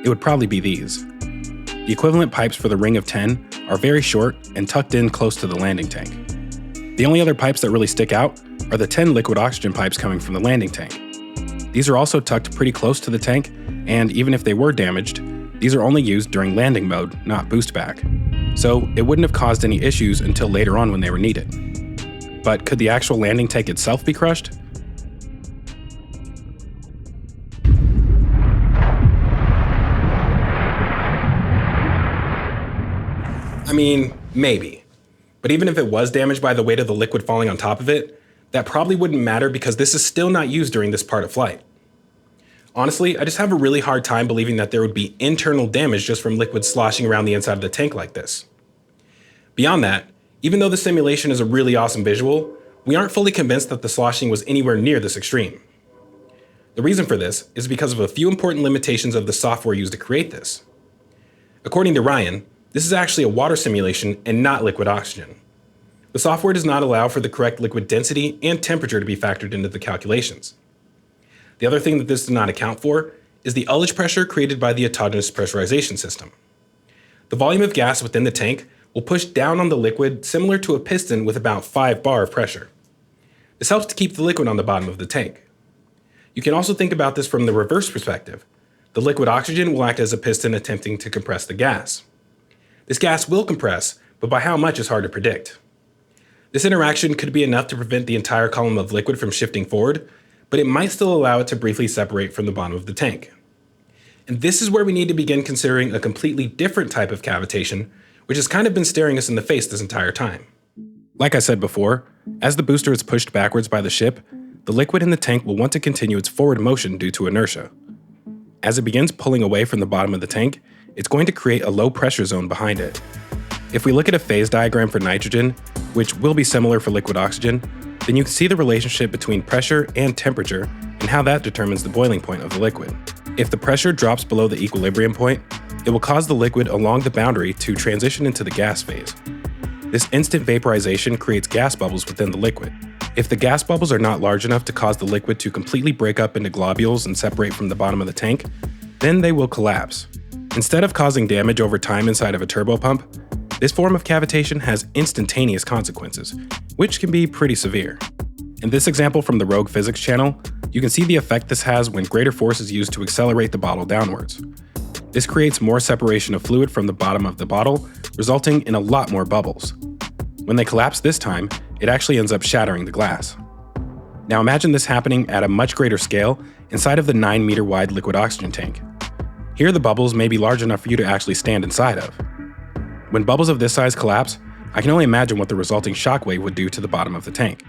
it would probably be these. The equivalent pipes for the Ring of 10 are very short and tucked in close to the landing tank. The only other pipes that really stick out are the 10 liquid oxygen pipes coming from the landing tank. These are also tucked pretty close to the tank, and even if they were damaged, these are only used during landing mode, not boost back. So it wouldn't have caused any issues until later on when they were needed. But could the actual landing tank itself be crushed? I mean, maybe. But even if it was damaged by the weight of the liquid falling on top of it, that probably wouldn't matter because this is still not used during this part of flight. Honestly, I just have a really hard time believing that there would be internal damage just from liquid sloshing around the inside of the tank like this. Beyond that, even though the simulation is a really awesome visual, we aren't fully convinced that the sloshing was anywhere near this extreme. The reason for this is because of a few important limitations of the software used to create this. According to Ryan, this is actually a water simulation and not liquid oxygen. The software does not allow for the correct liquid density and temperature to be factored into the calculations. The other thing that this does not account for is the ullage pressure created by the autogenous pressurization system. The volume of gas within the tank will push down on the liquid similar to a piston with about 5 bar of pressure. This helps to keep the liquid on the bottom of the tank. You can also think about this from the reverse perspective. The liquid oxygen will act as a piston attempting to compress the gas. This gas will compress, but by how much is hard to predict. This interaction could be enough to prevent the entire column of liquid from shifting forward, but it might still allow it to briefly separate from the bottom of the tank. And this is where we need to begin considering a completely different type of cavitation, which has kind of been staring us in the face this entire time. Like I said before, as the booster is pushed backwards by the ship, the liquid in the tank will want to continue its forward motion due to inertia. As it begins pulling away from the bottom of the tank, it's going to create a low pressure zone behind it. If we look at a phase diagram for nitrogen, which will be similar for liquid oxygen, then you can see the relationship between pressure and temperature and how that determines the boiling point of the liquid. If the pressure drops below the equilibrium point, it will cause the liquid along the boundary to transition into the gas phase. This instant vaporization creates gas bubbles within the liquid. If the gas bubbles are not large enough to cause the liquid to completely break up into globules and separate from the bottom of the tank, then they will collapse. Instead of causing damage over time inside of a turbo pump, this form of cavitation has instantaneous consequences, which can be pretty severe. In this example from the Rogue Physics channel, you can see the effect this has when greater force is used to accelerate the bottle downwards. This creates more separation of fluid from the bottom of the bottle, resulting in a lot more bubbles. When they collapse this time, it actually ends up shattering the glass. Now imagine this happening at a much greater scale inside of the 9-meter wide liquid oxygen tank. Here, the bubbles may be large enough for you to actually stand inside of. When bubbles of this size collapse, I can only imagine what the resulting shockwave would do to the bottom of the tank.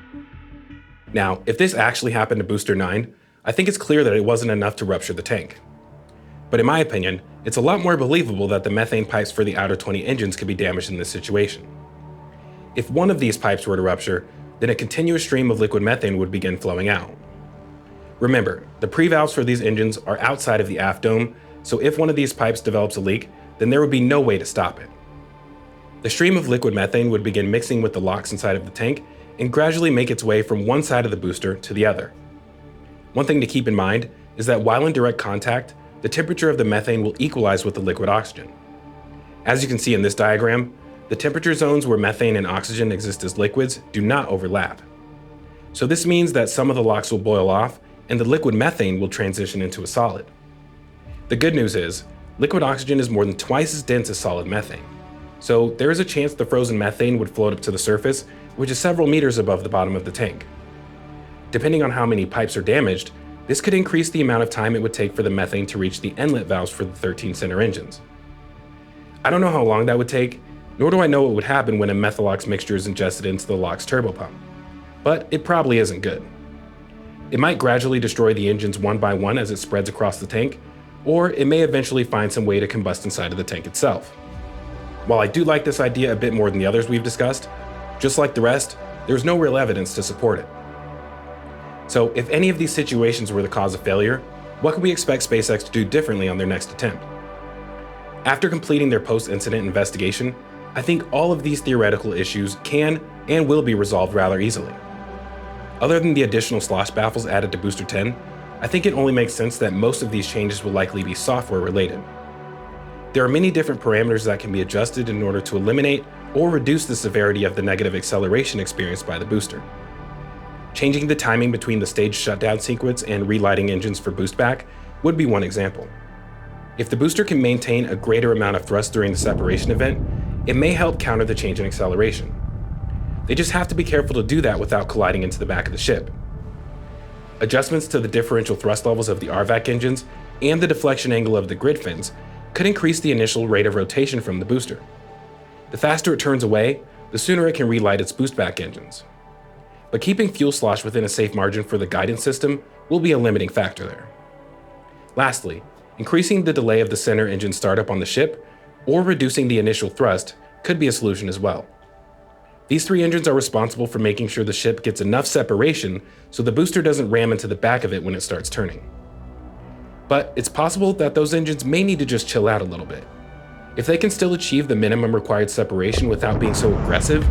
Now, if this actually happened to Booster 9, I think it's clear that it wasn't enough to rupture the tank. But in my opinion, it's a lot more believable that the methane pipes for the outer 20 engines could be damaged in this situation. If one of these pipes were to rupture, then a continuous stream of liquid methane would begin flowing out. Remember, the pre-valves for these engines are outside of the aft dome, so if one of these pipes develops a leak, then there would be no way to stop it. The stream of liquid methane would begin mixing with the LOX inside of the tank and gradually make its way from one side of the booster to the other. One thing to keep in mind is that while in direct contact, the temperature of the methane will equalize with the liquid oxygen. As you can see in this diagram, the temperature zones where methane and oxygen exist as liquids do not overlap. So this means that some of the LOX will boil off and the liquid methane will transition into a solid. The good news is, liquid oxygen is more than twice as dense as solid methane. So there is a chance the frozen methane would float up to the surface, which is several meters above the bottom of the tank. Depending on how many pipes are damaged, this could increase the amount of time it would take for the methane to reach the inlet valves for the 13 center engines. I don't know how long that would take, nor do I know what would happen when a methalox mixture is ingested into the LOX turbopump, but it probably isn't good. It might gradually destroy the engines one by one as it spreads across the tank, or it may eventually find some way to combust inside of the tank itself. While I do like this idea a bit more than the others we've discussed, just like the rest, there's no real evidence to support it. So if any of these situations were the cause of failure, what could we expect SpaceX to do differently on their next attempt? After completing their post-incident investigation, I think all of these theoretical issues can and will be resolved rather easily. Other than the additional Slosh baffles added to Booster 10, I think it only makes sense that most of these changes will likely be software related. There are many different parameters that can be adjusted in order to eliminate or reduce the severity of the negative acceleration experienced by the booster. Changing the timing between the stage shutdown sequence and relighting engines for boostback would be one example. If the booster can maintain a greater amount of thrust during the separation event, it may help counter the change in acceleration. They just have to be careful to do that without colliding into the back of the ship. Adjustments to the differential thrust levels of the RVac engines and the deflection angle of the grid fins could increase the initial rate of rotation from the booster. The faster it turns away, the sooner it can relight its boostback engines. But keeping fuel slosh within a safe margin for the guidance system will be a limiting factor there. Lastly, increasing the delay of the center engine startup on the ship or reducing the initial thrust could be a solution as well. These three engines are responsible for making sure the ship gets enough separation so the booster doesn't ram into the back of it when it starts turning. But it's possible that those engines may need to just chill out a little bit. If they can still achieve the minimum required separation without being so aggressive,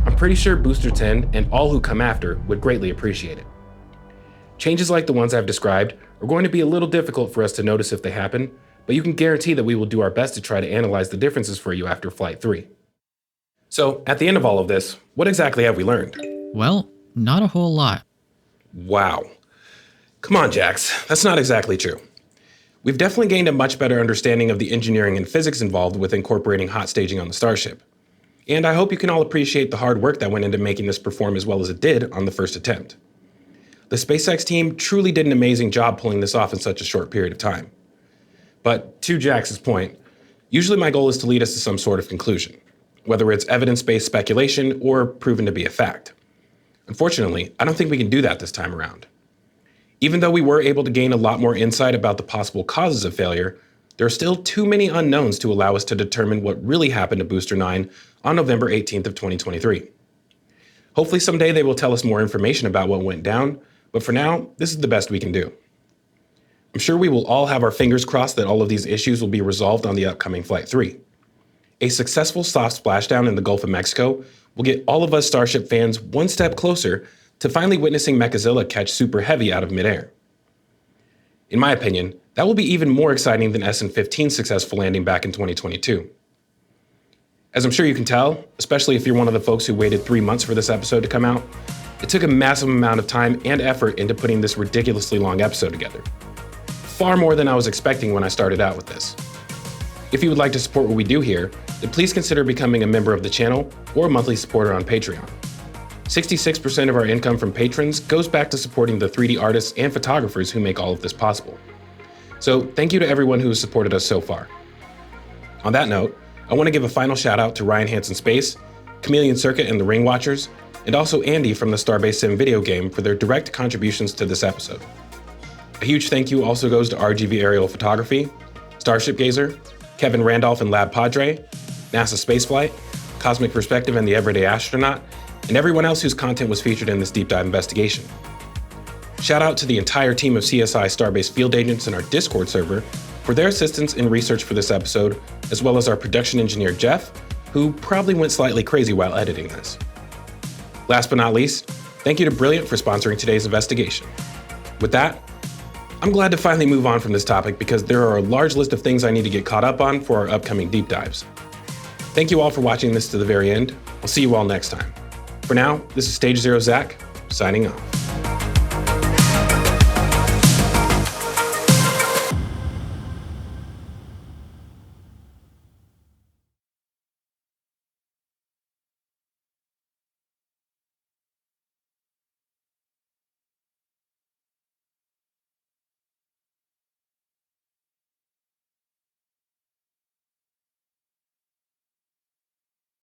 I'm pretty sure Booster 10 and all who come after would greatly appreciate it. Changes like the ones I've described are going to be a little difficult for us to notice if they happen, but you can guarantee that we will do our best to try to analyze the differences for you after Flight 3. So, at the end of all of this, what exactly have we learned? Well, not a whole lot. Wow. Come on, Jax, that's not exactly true. We've definitely gained a much better understanding of the engineering and physics involved with incorporating hot staging on the Starship. And I hope you can all appreciate the hard work that went into making this perform as well as it did on the first attempt. The SpaceX team truly did an amazing job pulling this off in such a short period of time. But to Jax's point, usually my goal is to lead us to some sort of conclusion, whether it's evidence-based speculation or proven to be a fact. Unfortunately, I don't think we can do that this time around. Even though we were able to gain a lot more insight about the possible causes of failure, there are still too many unknowns to allow us to determine what really happened to Booster 9 on November 18th of 2023. Hopefully someday they will tell us more information about what went down, but for now, this is the best we can do. I'm sure we will all have our fingers crossed that all of these issues will be resolved on the upcoming Flight 3. A successful soft splashdown in the Gulf of Mexico will get all of us Starship fans one step closer to finally witnessing Mechazilla catch Super Heavy out of midair. In my opinion, that will be even more exciting than SN15's successful landing back in 2022. As I'm sure you can tell, especially if you're one of the folks who waited 3 months for this episode to come out, it took a massive amount of time and effort into putting this ridiculously long episode together. Far more than I was expecting when I started out with this. If you would like to support what we do here, then please consider becoming a member of the channel or a monthly supporter on Patreon. 66% of our income from patrons goes back to supporting the 3D artists and photographers who make all of this possible. So thank you to everyone who has supported us so far. On that note, I want to give a final shout out to Ryan Hansen Space, Chameleon Circuit and the Ring Watchers, and also Andy from the Starbase Sim video game for their direct contributions to this episode. A huge thank you also goes to RGV Aerial Photography, Starship Gazer, Kevin Randolph and Lab Padre, NASA Spaceflight, Cosmic Perspective and the Everyday Astronaut, and everyone else whose content was featured in this deep dive investigation. Shout out to the entire team of CSI Starbase field agents in our Discord server for their assistance in research for this episode, as well as our production engineer Jeff, who probably went slightly crazy while editing this. Last but not least, thank you to Brilliant for sponsoring today's investigation. With that, I'm glad to finally move on from this topic because there are a large list of things I need to get caught up on for our upcoming deep dives. Thank you all for watching this to the very end. I'll see you all next time. For now, this is Stage Zero Zach, signing off.